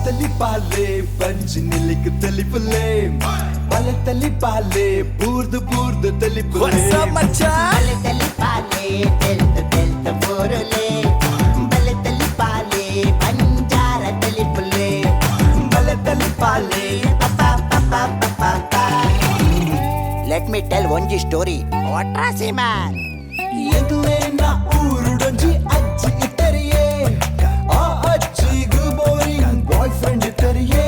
ತಲಿ ಪಾಲೆ ಪಂಚಿನಿಲಿಕ್ ತಲಿ ಪುಲೆ ಬಲೆ ತಲಿ ಪಾಲೆ ಬೂರ್ದು ಬೂರ್ದು ತಲಿ ಪುಲೆ ಬಲೆ ತಲಿ ಪಾಲೆ ತೆಲ್ತ ಬೋರಲೆ ಬಲೆ ತಲಿ ಪಾಲೆ ಪಂಜಾರ ತಲಿ ಪುಲೆ ಬಲೆ ತಲಿ ಪಾಲೆ ಲೆಟ್ ಮಿ ಟೆಲ್ ಒಂಜಿ ಸ್ಟೋರಿ ಒಟ್ರಾಸಿ ಮ್ಯಾನ್ ಎದುರೇ ನಾ ಊರುಡೊಂಜಿ ಅಜ್ಜಿ ಇಟ್ಟರಿಯೇ ಆ ಅಜ್ಜಿಗೂ ಬೋರಿಂಗ್ ಬಾಯ್ ಫ್ರೆಂಡ್ ಇಟ್ಟರಿಯೇ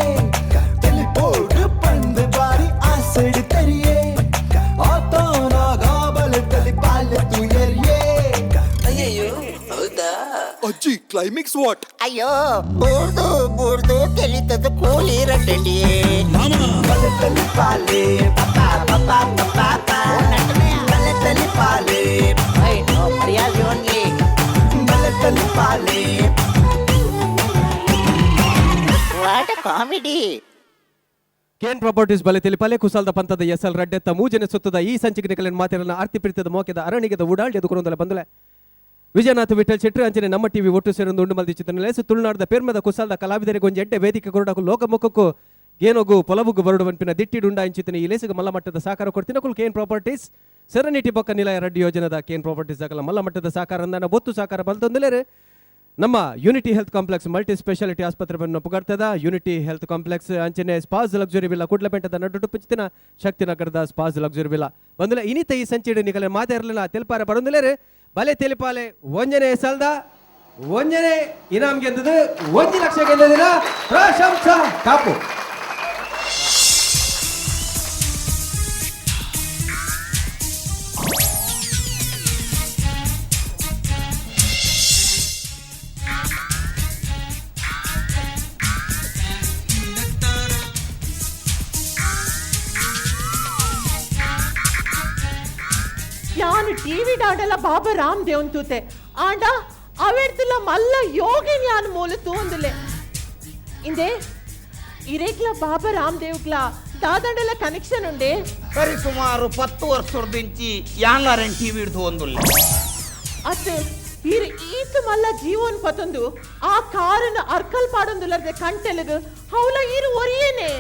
ತಲಿ ಬೋರ್ಡು ಪಂದ್ ಬಾರಿ ಆ ಸೈಡ್ ತರಿಯೇ ಆತನಾಗ ಬಲೆ ತಲಿ ಪಾಲೆ ತುಯರಿಯೇ ಅಯ್ಯೋ ಹೌದಾ ಅಜ್ಜಿ ಕ್ಲೈಮ್ಯಾಕ್ಸ್ ವಾಟ್ ಅಯ್ಯೋ ಬೂರ್ದು ಬೂರ್ದು ತೆಲಿತದ ಕೂಲಿ ರಡ್ಡಿಯೇ ಬಲೆ ತಲಿ ಪಾಲೆ ಬಲೆ ತಲಿ ಪಾಲೆ ಮರ್ಯಾದೆ ಓನ್ಲಿ ಬಲೆ ತಲಿ ಪಾಲೆ ವಾಟ್ ಕಾಮಿಡಿ. ಕೇನ್ ಪ್ರಾಪರ್ಟೀಸ್ ಬಲೆ ತಿಳಿಪಾಲೆ ಕುಸಾಲ್ದ ಪಂತದ ಎಸ್ಎಲ್ ರಡ್ಡೆತ್ತ ಮೂಜನೆ ಸುತ್ತದ ಈ ಸಂಚಿಕೆ ಮಾತಿರನ್ನ ಆರ್ತಿ ಪ್ರೀತಿದ ಮೋಕೆದ ಅರಣಿಗೆದ ಉಡಾಳ್ಯದ ಕುರಂದಲ ಬಂದಲೆ ವಿಜಯನಾಥ್ ವಿಠಲ್ ಶೆಟ್ಟಿ ಅಂಚನೆ ನಮ್ಮ ಟಿವಿ ಒಟ್ಟು ಸೇರೊಂದು ಉಂಡು ಮಲ್ದಿ ಚಿತ್ರನಲೇಸು ತುಳುನಾಡದ ಪೇರ್ಮದ ಕುಸಾಲ್ದ ಕಲಾವಿದರಿಗೆ ಗೊಂಜಿ ಎಡ್ಡೆ ವೇದಿಕೆ ಕೊರಡಕು ಲೋಕಮುಖಕ್ಕೂ ಗೇನೋಗು ಪೊಲವುಗು ಬರಡುವಂಪಿನ ದಿಟ್ಟಿಡುಂಡ ಇಂಚಿತನ ಈ ಲೇಸಿಗೆ ಮಲ್ಲ ಮಟ್ಟದ ಸಾಕಾರ ಕೊಡ್ತಿನ ಕುಲ್ ಕೇನ್ ಪ್ರಾಪರ್ಟೀಸ್ ಸೆರೆನಿಟಿ ಪಕ್ಕ ನಿಲಯ ರಡ್ಡಿ ಯೋಜನದ ಕೇನ್ ಪ್ರಾಪರ್ಟೀಸ್ ಆಗಲ್ಲ ಮಲ್ಲ ಮಟ್ಟದ ಸಾಕಾರ ಅಂದನ ಬೊತ್ತು ಸಾಕಾರ ಬಲ್ತೊಂದಿಲೇರೆ ನಮ್ಮ unity health complex multi speciality ಆಸ್ಪತ್ರೆಯನ್ನು ಪುಗಾಡ್ತದ ಯೂನಿಟಿ ಹೆಲ್ತ್ ಕಾಂಪ್ಲೆಕ್ಸ್ ಅಂಚನೆ ಸ್ಪಾಸ್ ಲಕ್ಸುರಿ ವಿಲ್ಲ ಕುಡ್ಲಪೆಂಟದ ನಡುಟು ಪಂಚಿನ ಶಕ್ತಿನಗರದ ಸ್ಪಾಸ್ ಲಕ್ಸುರಿ ವಿಲ್ಲ ಬಂದುಲೆ ಇನಿತ ಈ ಸಂಚಿಡಿ ನಿಗಲೆ ಮಾತಾಡಲಿಲ್ಲ ತೆಲ್ಪಾರ ಬರಂದಿಲೇರೆ ಬಲೆ ತೆಲಿಪಾಲೆ ಒಂಜನೆ ಸಲ್ದ ಒಂಜನೆ ಇನಾಮ್ ಗೆದ್ದದು 1 ಲಕ್ಷ ಗೆದ್ದದಿನ ಪ್ರಶಂಸಾ ಕಾಪು ಯಾನು ಟಿವಿ డాడల బాబా రామ్ దేవున్ తూతే ఆండ అవేర్తుల మల్ల యోగిని యాన్ మూల తూందులే ఇందే ఇరేక్ల బాబా రామ్ దేవుక్ల ದಾದಂಡಲ ಕನೆಕ್ಷನ್ ಉಂಡೆ ಸರಿ ಸುಮಾರು 10 ವರ್ಷದಿಂಚಿ ಯಾನ್ಲಾರೆನ್ ಟಿವಿ ಹಿಡ್ದು ಒಂದುಲ್ಲ ಅತ್ತೆ ಈತು ಮಲ್ಲ ಜೀವನ್ ಪತೊಂದು ಆ ಕಾರನ ಅರ್ಕಲ್ ಪಾಡೊಂದುಲರ್ದೆ ಕಂಟೆಲಗು ಹೌಲ ಈರು ಒರಿಯೇನೆ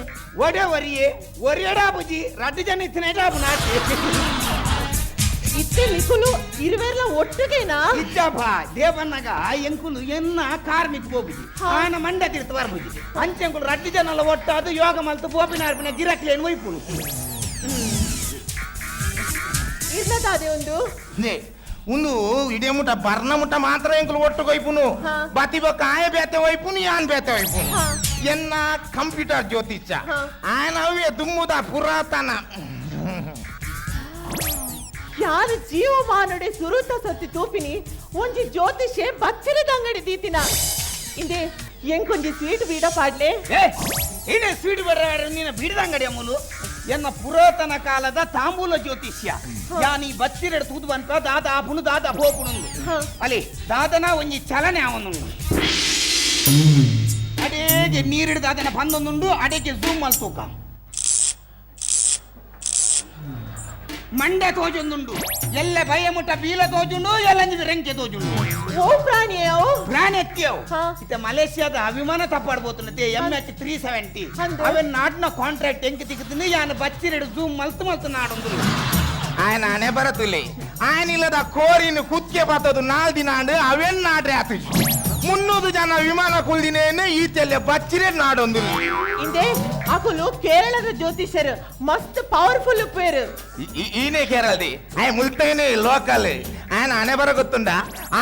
ಒರಿಯೇ ಒರಿಯಡಾ ಬುಜಿ ರಡ್ಡು ಜನ ಇತ್ತಿನೇಟಾ ನಾಟಿ ಇತ್ತೆ ನಿಕುಲು ಇರುವೆರ್ಲ ಒಟ್ಟಿಗೆನಾ ಇಜ್ಜಪ್ಪ ದೇವನ್ನಗ ಎಂಕುಲು ಎನ್ನ ಕಾರ್ಮಿಕ್ ಹೋಗುಜಿ ಆನ ಮಂಡ್ಯ ತಿರ್ತು ಬರ್ಬುಜಿ ಅಂಚೆಂಕುಲು ರಡ್ಡು ಜನಲ್ಲ ಒಟ್ಟಾದು ಯೋಗ ಮಲ್ತು ಬೋಪಿನಾರ್ಪಿನ ಗಿರಕ್ಲೇನು ಒಯ್ಪುನು ಇರ್ಲದಾದೆ ಒಂದು ನೇ ಒಂದು ಇಡೇ ಮುಟ ಬರ್ನ ಮುಟ ಮಾತ್ರ ಎಂಕುಲು ಒಟ್ಟು ಕೊಯ್ಪುನು ಬತಿ ಬೊಕ್ಕ ಆಯ ಬೇತೆ ಒಯ್ಪುನು ಯಾನ್ ಬೇತೆ ಒಯ್ಪುನು ಎನ್ನ ಕಂಪ್ಯೂಟರ್ ಜ್ಯೋತಿಷ ಆಯನ ಅವೇ ದುಮ್ಮುದ ಪುರಾತನ ಯಾರು ಜೀವಮಾನಡೆ ಸುರುತ ಸತ್ತಿ ತೂಪಿನಿ ಒಂಜಿ ಜ್ಯೋತಿಷೆ ಬಚ್ಚಲಿದ ಅಂಗಡಿ ದೀತಿನ ಇಂದೆ ಎಂಕೊಂಜಿ ಸ್ವೀಟ್ ಬೀಡ ಪಾಡ್ಲೆ ಏನೇ ಸ್ವೀಟ್ ಬರ ನೀನು ಬಿಡದ ಅಂಗಡಿ ಅಮ್ಮಲು ಎನ್ನ ಪುರಾತನ ಕಾಲದ ತಾಂಬೂಲ ಜ್ಯೋತಿಷ್ಯ ಯಾನಿ ಬಚ್ಚಿರೆಡು ತೂದು ಬಂತ ದಾದ ಆಪುನು ದಾದ ಹೋಪುನು ಅಲ್ಲಿ ದಾದನ ಒಂಜಿ ಚಲನೆ ಅವನುಂಡು ಅಡೇಗೆ ನೀರಿಡ ದಾದನ ಬಂದೊಂದುಂಡು ಅಡೇಗೆ ಝೂಮ್ ಅಲ್ಲಿ ತೂಕ ಮಂಡ್ಯ ತೋಜೊಂದುಂಡು ಎಲ್ಲ ಭಯ ಮುಟ್ಟ ಬೀಲ ತೋಜುಂಡು ಎಲ್ಲ ರೆಂಕೆ ತೋಜುಂಡು ಓ ಪ್ರಾಣಿಯೋ ಪ್ರಾಣಿ ಎತ್ತಿಯವು ಇತ್ತ ಮಲೇಷಿಯಾದ ವಿಮಾನ ತಪ್ಪಾಡ್ಬೋತುಂಡೆ MH 370 ಅವನ್ ನಾಡ್ನ ಕಾಂಟ್ರಾಕ್ಟ್ ಎಂಕ್ ತಿಕ್ಕುತ್ತೀನಿ ಯಾನ ಬಚ್ಚಿರೆಡು ಝೂಮ್ ಮಲ್ತು ನಾಡೊಂದು ఆయన అనే బరతులే ఆయన ఇల్లದ ಕೋರಿನ ಕುಕ್ಕೆ ಬತ್ತದು 4 ದಿನ ಅಂಡ್ ಅವೆನ್ ನಾಡ್ರೆ ಆತು 300 ಜನ ವಿಮಾನ ಕುಲ್ದಿನೇನೆ ಈತೆಲ್ಲೆ ಬಚ್ಚಿರೆ ನಾಡೊಂದು ಇಂದೆ ಅಕುಲು ಕೇರಳದ ಜ್ಯೋತಿಷರು ಮಸ್ತ್ ಪವರ್ಫುಲ್ ಪೇರು ಈನೆ ಕೇರಳದಿ ಆಯ ಮುಲ್ತೇನೆ ಲೋಕಲ್ ఆయన అనే బర ಗೊತ್ತುಂಡ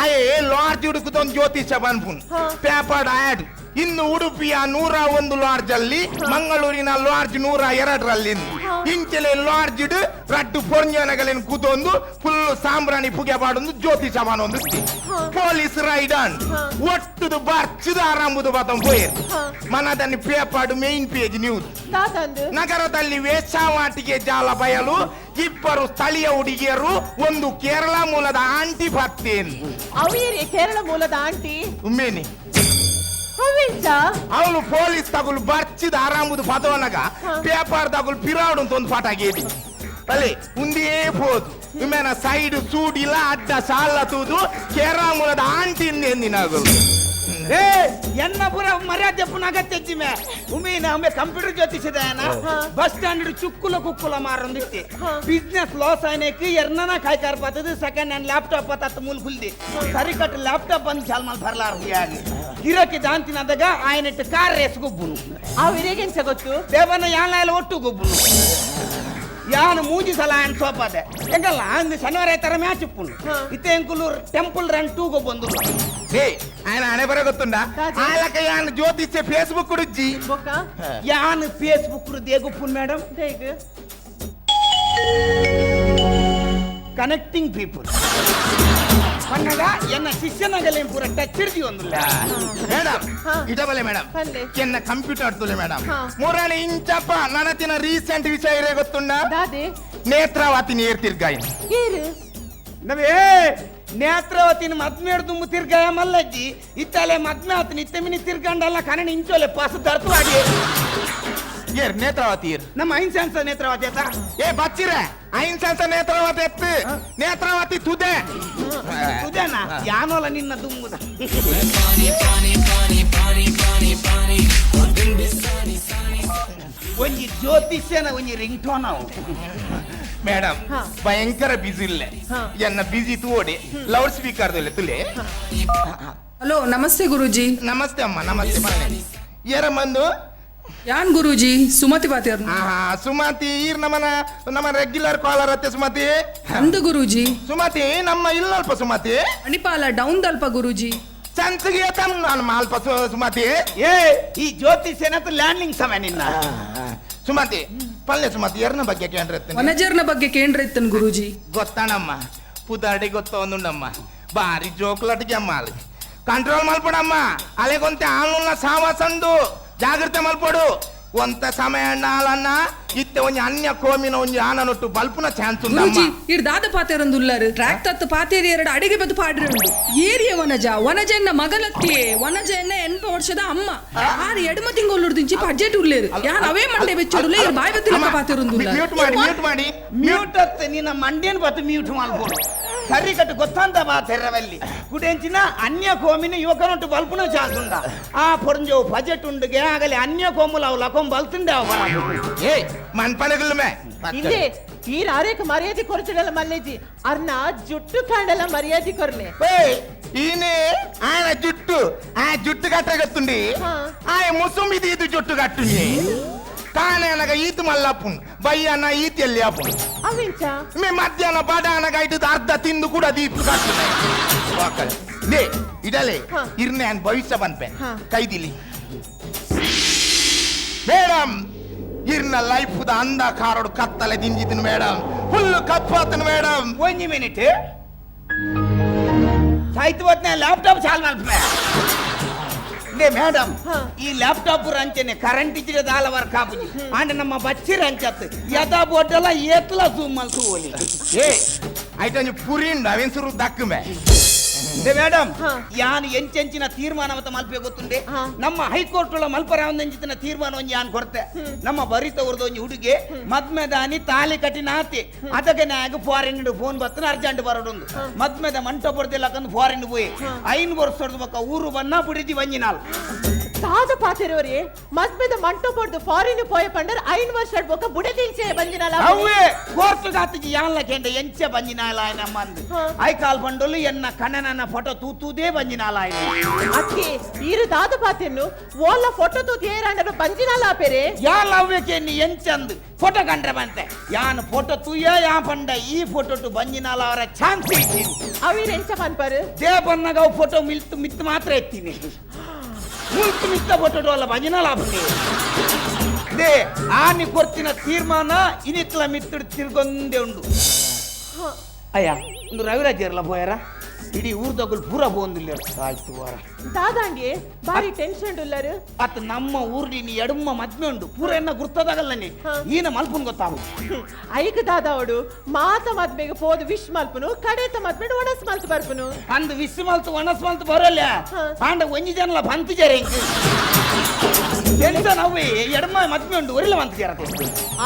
ಆಯೆ ಲಾಡ್ಜ್ ಹುಡುಕುತ್ತೊಂದು ಜ್ಯೋತಿಷ ಬನ್ಪುನ್ ಪೇಪರ್ ಆಡ್ ಇನ್ನು ಉಡುಪಿಯ 101 ಲಾಡ್ಜ್ ಅಲ್ಲಿ ಮಂಗಳೂರಿನ ಲಾಡ್ಜ್ 102ರಲ್ಲಿ ಇಂಚಲೆ ಲಾಡ್ಜ್ ರಡ್ಡು ಪೊರ್ಜನಗಳಿನ ಕೂತೊಂದು ಫುಲ್ ಸಾಂಬ್ರಾಣಿ ಪುಗೆ ಪಾಡೊಂದು ಜ್ಯೋತಿಷ ಬಾನೊಂದು ಪೊಲೀಸ್ ರೈಡನ್ ಒಟ್ಟುದು ಬರ್ಚುದು ಆರಂಭದ ಬತಂ ಪೋಯರ್ ಮನದಲ್ಲಿ ಪೇಪರ್ ಮೇನ್ ಪೇಜ್ ನ್ಯೂಸ್ ನಗರದಲ್ಲಿ ವೇಶ್ಯಾವಾಟಿಕೆ ಜಾಲ ಬಯಲು 2 ಸ್ಥಳೀಯ ಹುಡುಗಿಯರು ಒಂದು ಕೇರಳ ಮೂಲದ ಆಂಟಿ ಭಕ್ತೇನ್ ಕೇರಳ ಮೂಲದ ಆಂಟಿ ಉಮ್ಮೇನಿ ಅವಳು ಪೊಲೀಸ್ ತಗುಲು ಬರ್ಚಿದ ಆರಾಮುದು ಪದವನಗ ಪೇಪರ್ ತಗುಲು ಪಿರಾಡು ಅಂತ ಒಂದು ಪಾಠ ಆಗೇದಿ ಅಲ್ಲೇ ಮುಂದೇ ಹೋದು ಇಮೇನ ಸೈಡ್ ಸೂಡಿಲ್ಲ ಅಡ್ಡ ಸಾಲ ತೂದು ಕೇರಳ ಮೂಲದ ಆಂಟಿ ಎಂದಿನಾಗಲು ಏ ಎನ್ನ ಪುರ ಮರ್ಯಾದೆ ಪುನಗ ತೆಜ್ಜಿಮೆ ಉಮೀನ ಒಮ್ಮೆ ಕಂಪ್ಯೂಟರ್ ಜ್ಯೋತಿಷದಾಯನ ಬಸ್ ಸ್ಟ್ಯಾಂಡ್ ಚುಕ್ಕುಲ ಕುಕ್ಕುಲ ಮಾರೊಂದಿತ್ತೆ ಬಿಸ್ನೆಸ್ ಲಾಸ್ ಆಯ್ನಕ್ಕೆ ಎರ್ನನ ಕಾಯ್ಕಾರ್ ಬತ್ತದು ಸೆಕೆಂಡ್ ಹ್ಯಾಂಡ್ ಲ್ಯಾಪ್ಟಾಪ್ ಅತ್ತ ಮೂಲ ಕುಲ್ದಿ ಸರಿ ಕಟ್ ಲ್ಯಾಪ್ಟಾಪ್ ಬಂದು ಚಾಲ್ಮಾಲ್ ಬರ್ಲಾರ ಹುಯಾಗಿ ಗಿರಕ್ಕೆ ದಾಂತಿನದಾಗ ಆಯ್ನೆಟ್ಟು ಕಾರ್ ರೇಸ್ ಗೊಬ್ಬುನು ಅವಿರೇಗೆಂಚ ಗೊತ್ತು ದೇವನ ಯಾನ ಒಟ್ಟು ಗೊಬ್ಬುನು ಯಾನು ಮೂಜಿ ಸಲ ఆయన ಸೋಪದೆ ಎಂಗಲ್ಲ ಅಂದು ಶನಿವಾರ ತರ ಮ್ಯಾಚ್ ಇಪ್ಪುಂಡು ಇತ್ತೆ ಎಂಕುಲು ಟೆಂಪಲ್ ರನ್ ಟೂಗೋ ಬಂದು ఆయన అనే బర గొత్తుండా ఆయనక యాన్ జ్యోతిష్య ఫేస్బుక్ కుడిజ్జి బొక్క ಯಾನು ಫೇಸ್ಬುಕ್ ದೇಗುಪ್ಪುನ್ ಮೇಡಮ್ ದೇಗ ಕನೆಕ್ಟಿಂಗ್ ಪೀಪಲ್ ಪನ್ನಗ ಎನ್ನ ಶಿಷ್ಯನಗಲೆ ಪೂರ ಟಚ್ ಇರ್ದಿ ಒಂದಿಲ್ಲ మేడం ఇటవలే మేడం ಪಲ್ಲೆ ಕೆನ್ನ ಕಂಪ್ಯೂಟರ್ ತುಲೆ ಮೇಡಮ್ ಹಾ. ಮೂರನೇ ಇಂಚಪ್ಪ ನನತಿನ ರೀಸೆಂಟ್ ವಿಷಯ ಇರೇ ಗೊತ್ತುಂಡ ದಾದೆ ನೇತ್ರಾವತಿ ನೀರ್ ತಿರ್ಗಾಯಿ ಏರು ನವೇ ನೇತ್ರಾವತಿನ ಮದ್ಮೇಡ್ ತುಂಬ ತಿರ್ಗಾಯ ಮಲ್ಲಜ್ಜಿ ಇತ್ತಲೆ ಮದ್ಮೆ ಆತನ ಇತ್ತಮಿನಿ ತಿರ್ಗಂಡಲ್ಲ ಕನ್ನಡ ಇಂಚೋಲೆ ಪಾಸ್ ದರ್ತವಾಗಿ ಏರ್ ನೇತ್ರಾವತಿ ಏರ್ ನಮ್ಮ ಐನ್ಸೆನ್ಸ್ ನೇತ್ರಾವತಿ ಆತ ಏ ಬಚ್ಚಿರೆ ಐನ್ಸೆನ್ಸ್ ನೇತ್ರಾವತಿ ಎತ್ತು ನೇತ್ರಾವತಿ ತುದೆ ತುದೇನಾ ಯಾನೋಲ ನಿನ್ನ ದುಮ್ಮುದ ಒಂಜಿ ಜ್ಯೋತಿಷ್ಯನ ಒಂಜಿ ರಿಂಗ್ ಟೋನ್ ಅವು ಮೇಡಮ್ ಹಾ. ಭಯಂಕರ ಬಿಸಿ ಇಲ್ಲೆ ಹಾ. ಎನ್ನ ಬಿಸಿ ತೂಡಿ ಲೌಡ್ ಸ್ಪೀಕರ್ ತುಲೆ ಹಲೋ ನಮಸ್ತೆ ಗುರೂಜಿ. ನಮಸ್ತೆ ಅಮ್ಮ ನಮಸ್ತೆ ಬನ್ನಿ ಏರ ಮಂದು ಯಾನ್ ಗುರೂಜಿ ಸುಮತಿ ಪಾತಿಯರ್ ಸುಮತಿ ಈರ್ ನಮ್ಮ ರೆಗ್ಯುಲರ್ ಕಾಲರ್ ಅತ್ತೆ ಸುಮತಿ ಅಂದು ಗುರೂಜಿ ಸುಮತಿ ನಮ್ಮ ಇಲ್ಲಲ್ಪ ಸುಮತಿ ಅಣಿಪಾಲ ಡೌನ್ ದಲ್ಪ ಗುರೂಜಿ. ಸಂತಿಗೆ ನಾನು ಮಾಲ್ಪ ಸುಮತಿ ಏ ಈ ಜ್ಯೋತಿಷ್ಯನತ್ತು ಲ್ಯಾಂಡಿಂಗ್ ಸಮಯ ನಿನ್ನ ಸುಮತಿ ಪಲ್ಲೆ ಸುಮತಿ ಎರ್ನ ಬಗ್ಗೆ ಕೇಂದ್ರ ವನಜರ್ನ ಬಗ್ಗೆ ಕೇಂದ್ರ ಇತ್ತನ್ ಗುರೂಜಿ. ಗೊತ್ತಾಣಮ್ಮ ಪುದಾಡಿ ಗೊತ್ತೊಂದುಂಡಮ್ಮ ಬಾರಿ ಜೋಕ್ಲಟ್ಗೆ ಅಮ್ಮ ಅಲ್ಲಿ ಕಂಟ್ರೋಲ್ ಮಲ್ಪಡಮ್ಮ ಅಲೆಗೊಂತೆ ಆನ್ಲೈನ್ ಸಾವಾಸಂಡು ಜಾಗ್ರತೆ ಮಲ್ಪಡು ಒಂತ ಸಮಯ ಹಾಲನ್ನ ಇತ್ತೆ ಒಂಜಿ ಅನ್ಯ ಕೋಮಿನ ಒಂಜಿ ಆನನೊಟ್ಟು ಬಲ್ಪುನ ಚಾನ್ಸ್ ಗುರೂಜಿ ಉಂಡಮ್ಮ ಇರ್ ದಾದ ಪಾತೆರೊಂದು ಉಲ್ಲಾರು ಟ್ರ್ಯಾಕ್ ತತ್ತು ಪಾತೇರಿ ಎರಡು ಅಡಿಗೆ ಬದು ಪಾಡ್ರೆ ಉಂಡು ಏರಿಯ ವನಜ ಎನ್ನ ಮಗಲತ್ತಿಯೇ ವನಜ ಎನ್ನ 8 ವರ್ಷದ ಅಮ್ಮ ಆರು ಎಡಮ ತಿಂಗೊಳ್ಳುಡ್ದಿಂಚಿ ಬಡ್ಜೆಟ್ ಉಳ್ಳೇರು ಯಾನ್ ಅವೇ ಮಂಡೆ ಬೆಚ್ಚುಡುಲ್ಲ ಇರ್ ಬಾಯ್ ಬತ್ತಿನ ಪಾತೆರೊಂದು ಮ್ಯೂಟ್ ಮಾಡಿ ಮ್ಯೂಟ್ ಅತ್ತೆ ನಿನ್ನ ಮಂಡ್ಯನ್ ಬತ್ತು ಮ್ಯೂಟ್ ಮಾಡ್ಬೋದು ಸರಿ ಕಟ್ಟು ಗೊತ್ತಂತ ಬಾ ತೆರವಲ್ಲಿ ಕುಡೆಂಚಿನ ಅನ್ಯ ಕೋಮಿನ ಯುವಕನೊಟ್ಟು ಬಲ್ಪುನ ಚಾನ್ಸ್ ಉಂಡ ಆ ಪೊರಂಜೋ ಬಜೆಟ್ ಉಂಡುಗೆ ಆಗಲಿ ಅನ್ಯ ಕೋಮುಲ ಅವು ಲಕೊಂ ಬಲ್ತುಂಡೆ ಅವ ಏ ಮನ್ಪನಗಲ್ಮೆ ಹಿಂದೆ ಈ ರಾರೇಕ ಮರ್ಯಾದೆ ಕೊರಚಡಲ್ಲ ಮಲ್ಲೇಜಿ ಅರ್ನ ಜುಟ್ಟು ಕಾಂಡಲ್ಲ ಮರ್ಯಾದೆ ಕೊರ್ಲೆ ఈయనే ఆయన జుట్టు కట్టగత్తుండి హా. ఆయన ముసుమిది ఇది జుట్టు కట్టుంది కానీ అనగా ఈత మల్లప్పును బయ్య అన్న ఈత వెళ్ళాపును ಅವೆಂಚ మీ మధ్యాహ్న బడ అనగా ఇటు అర్ధ తిందు కూడా దీపు కట్టున్నాయి ఇడలే హా. ఇర్నే ఆయన భవిష్య పనిపే హా. ಕೈದಿಲಿ ಮೇಡಮ್ ಇರ್ನ ಲೈಫ್ ದ ಅಂಧಕಾರಡು ಕತ್ತಲೆ ದಿಂಜಿತಿನ ಮೇಡಮ್ ಫುಲ್ ಕಪ್ಪಾತನ ಮೇಡಮ್ ಒಂಜಿ ಮಿನಿಟ್ ಸಾಹಿತ್ಯ ಲ್ಯಾಪ್ಟಾಪ್ ಚಾಲ್ ಮಲ್ಪೆ ಲೇ ಮೇಡಮ್ ಹಾ. ಈ ಲ್ಯಾಪ್ಟಾಪ್ ರಂಚನೆ ಕರೆಂಟ್ ಇದ್ರೆ ದಾಲ ವರ್ಕ್ ಆಪುಜಿ ಅಂಡ್ ನಮ್ಮ ಬಚ್ಚಿ ರಂಚತ್ ಯದಾ ಬೋಟಲ್ಲ ಏತ್ಲ ಜೂಮ್ ಮಲ್ತು ಓಲಿ ಏ ಐಟೊಂದು ಪುರಿಂಡು ಅವೇನ್ ಸುರು ದಕ್ಕಮೆ ಲೇ ಮೇಡಮ್ ಹಾ. ಯಾನ್ ಎಂಚೆಂಚಿನ ತೀರ್ಮಾನವತ್ತ ಮಲ್ಪೆ ಗೊತ್ತುಂಡೆ ಹಾ. ನಮ್ಮ ಹೈಕೋರ್ಟ್ ಉಳ್ಳ ಮಲ್ಪರ ಒಂದೆಂಚಿನ ತೀರ್ಮಾನ ಒಂಜಿ ಯಾನ್ ಕೊಡ್ತೆ ನಮ್ಮ ಬರಿತವ್ರದ್ದು ಒಂಜಿ ಹುಡುಗಿ ಮದ್ಮೆದಾನಿ ತಾಲಿ ಕಟ್ಟಿನ ಆತಿ ಅದಕ್ಕೆ ನಾಗ ಫಾರಿನ್ ಫೋನ್ ಬರ್ತನ ಅರ್ಜೆಂಟ್ ಬರೋಡೊಂದು ಮದ್ಮೆದ ಮಂಟ ಪಡ್ದಿಲ್ಲಕಂದು ಫಾರಿನ್ ಹೋಯಿ 5 ವರ್ಷದ ಬಕ್ಕ ಊರು ಬನ್ನ ಬಿಡಿದಿ ಒಂಜಿನಾಲ್ ದಾದ ಪಾತೆರವರೇ ಮದ್ಮೆದ ಮಂಟೋ ಪಡ್ದು ಫಾರಿನ್ ಪೋಯ ಪಂಡರ್ 5 ವರ್ಷ ಬೊಕ ಬುಡದಿಂಚೆ ಬಂದಿನಲ್ಲ ಅವೇ ಕೋರ್ಟ್ ಗಾತಿಗೆ ಯಾನ್ಲ ಕೆಂಡ ಎಂಚೆ ಬಂಜಿನಾಲ ఆయన ಮಂದು ಹಾ. ಐ ಕಾಲ್ ಬಂಡೋಲು ಎನ್ನ ಕಣ್ಣನ ಫೋಟೋ ತೂತೂದೇ ಬಂಜಿನಾಲ ఆయన ಅಕ್ಕೆ ಈರು ದಾದ ಪಾತೆನ್ನು ಓಲ ಫೋಟೋ ತೂತಿ ಏರಾಂಡರು ಬಂಜಿನಲ್ಲ ಪೆರೆ ಯಾ ಲವ್ಯಕ್ಕೆ ನೀ ಎಂಚಂದ್ ಫೋಟೋ ಕಂಡ್ರೆ ಬಂತೆ ಯಾನ್ ಫೋಟೋ ತೂಯ ಯಾ ಪಂಡ ಈ ಫೋಟೋ ಟು ಬಂಜಿನಾಲ ಅವರ ಚಾನ್ಸ್ ಇದ್ದೀನಿ ಅವಿರೆಂಚ ಪನ್ಪರು ದೇ ಬನ್ನಾಗ ಅವು ಫೋಟೋ ಮಿತ್ತು ಮಾತ್ರ ಎತ್ತೀನಿ ಮುಲ್ತು ಮಿತ್ತ ಫೋಟೋ ಅಲ್ಲ ಬಂಜಿನಾಲ ಬಂದಿ ದೇ ಆನಿ ಕೊರ್ತಿನ ತೀರ್ಮಾನ ಇನಿತ್ಲ ಮಿತ್ತು ತಿರ್ಗೊಂದೇ ಉಂಡು ಅಯ್ಯ ಒಂದು ರವಿರಾಜ್ ಇರಲ್ಲ ಬೋಯರ ಇಡೀ ಊರ್ದಗಳು ಪೂರ ಬೋಂದಿಲ್ಲ ಆಯ್ತು ವಾರ ದಾದಾಂಡಿಯೇ ಬಾರಿ ಟೆನ್ಷನ್ ಉಲ್ಲರು ಅತ್ ನಮ್ಮ ಊರ್ಲಿ ಎಡಮ್ಮ ಮದ್ಮೆ ಉಂಡು ಪೂರ ಎನ್ನ ಗುರ್ತದಾಗಲ್ಲ ನೀ ಹಾ. ಈನ ಮಲ್ಪುನ್ ಗೊತ್ತಾಗು ಐಕ ದಾದಾವಡು ಮಾತ ಮದ್ಮೆಗೆ ಪೋದು ವಿಶ್ ಮಲ್ಪುನು ಕಡೆತ ಮದ್ಮೆಡು ಒಣಸ್ ಮಲ್ತು ಬರ್ಪುನು ಅಂದ್ ವಿಸ್ ಮಲ್ತು ಒಣಸ್ ಮಲ್ತು ಬರೋಲ್ಲ ಹಾ. ಪಾಂಡ ಒಂಜಿ ಜನಲ ಬಂತು ಜರ ಎಂತ ನವ್ವೆ ಎಡಮ ಮದ್ಮೆ ಉಂಡು ಒರಿಲ ಮಂತಿಯಾರ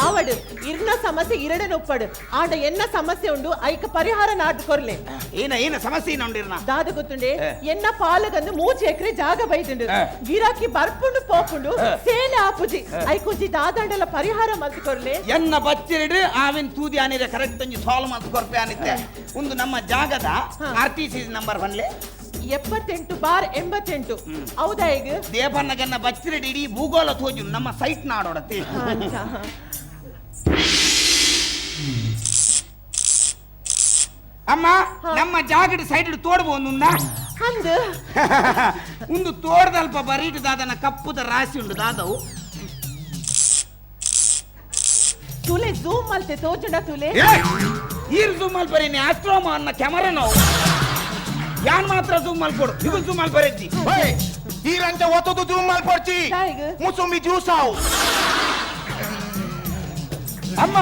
ಆವಡು ಇರ್ನ ಸಮಸ್ಯೆ ಇರಡನ ಉಪ್ಪಡು ಆಂಡ ಎನ್ನ ಸಮಸ್ಯೆ ಉಂಡು ಐಕ ಪರಿಹಾರ ನಾಡು ಕೊರ್ಲೆ ಏನ ಸಮಸ್ಯೆ ಉಂಡಿರ್ನ ದಾದ ಗೊತ್ತುಂಡೆ ಎನ್ನ ಪಾಲಗಂದು 3 ಎಕರೆ ಜಾಗ ಬೈದುಂಡು ಗಿರಾಕಿ ಬರ್ಪುಂಡು ಪೋಪುಂಡು ಸೇನೆ ಆಪುಜಿ ಐಕುಂಜಿ ದಾದಂಡಲ ಪರಿಹಾರ ಮಲ್ತು ಕೊರ್ಲೆ ಎನ್ನ ಬಚ್ಚಿರಿಡು ಆವಿನ ತೂದಿ ಆನಿರೆ ಕರೆಕ್ಟ್ ಒಂಜಿ ಸಾಲ್ವ್ ಮಲ್ತು ಕೊರ್ಪೆ ಆನಿತ್ತೆ ಒಂದು ನಮ್ಮ ಜಾಗದ RTC ನಂಬರ್ ಬನ್ಲೆ 78/88 ಹೌದಾ ಈಗ ದೇವಣ್ಣಗನ್ನ ಬಚ್ಚಿರಿಡು ಇಡೀ ಭೂಗೋಳ ತೋಜು ನಮ್ಮ ಸೈಟ್ ನಾಡೋಡತ್ತೆ ಅಮ್ಮ ನಮ್ಮ ಜಾಗದ ಸೈಡ್ ತೋಡ್ಬೋದು ಅಂದು ಒಂದು ತೋಡ್ದಲ್ಪ ಬರೀಟು ದಾದನ ಕಪ್ಪುದ ರಾಶಿ ಉಂಟು ದಾದವು ತುಲೆ ಝೂಮ್ ಮಲ್ತೆ ತೋಜುಂಡ ತುಲೆ ಈರ್ ಝೂಮ್ ಅಲ್ಲಿ ಬರೀನಿ ಆಸ್ಟ್ರೋಮ ಅನ್ನ ಕ್ಯಾಮರಾ ನಾವು ಯಾನ್ ಮಾತ್ರ ಝೂಮ್ ಮಲ್ಕೊಡು ಇದು ಝೂಮ್ ಅಲ್ಲಿ ಬರೀತಿ ಈರಂಚ ಒತ್ತದು ಜೂಮ್ ಮಲ್ಪೊಡ್ಚಿ ಮುಸುಂಬಿ ಜ್ಯೂಸಾವು ಅಮ್ಮ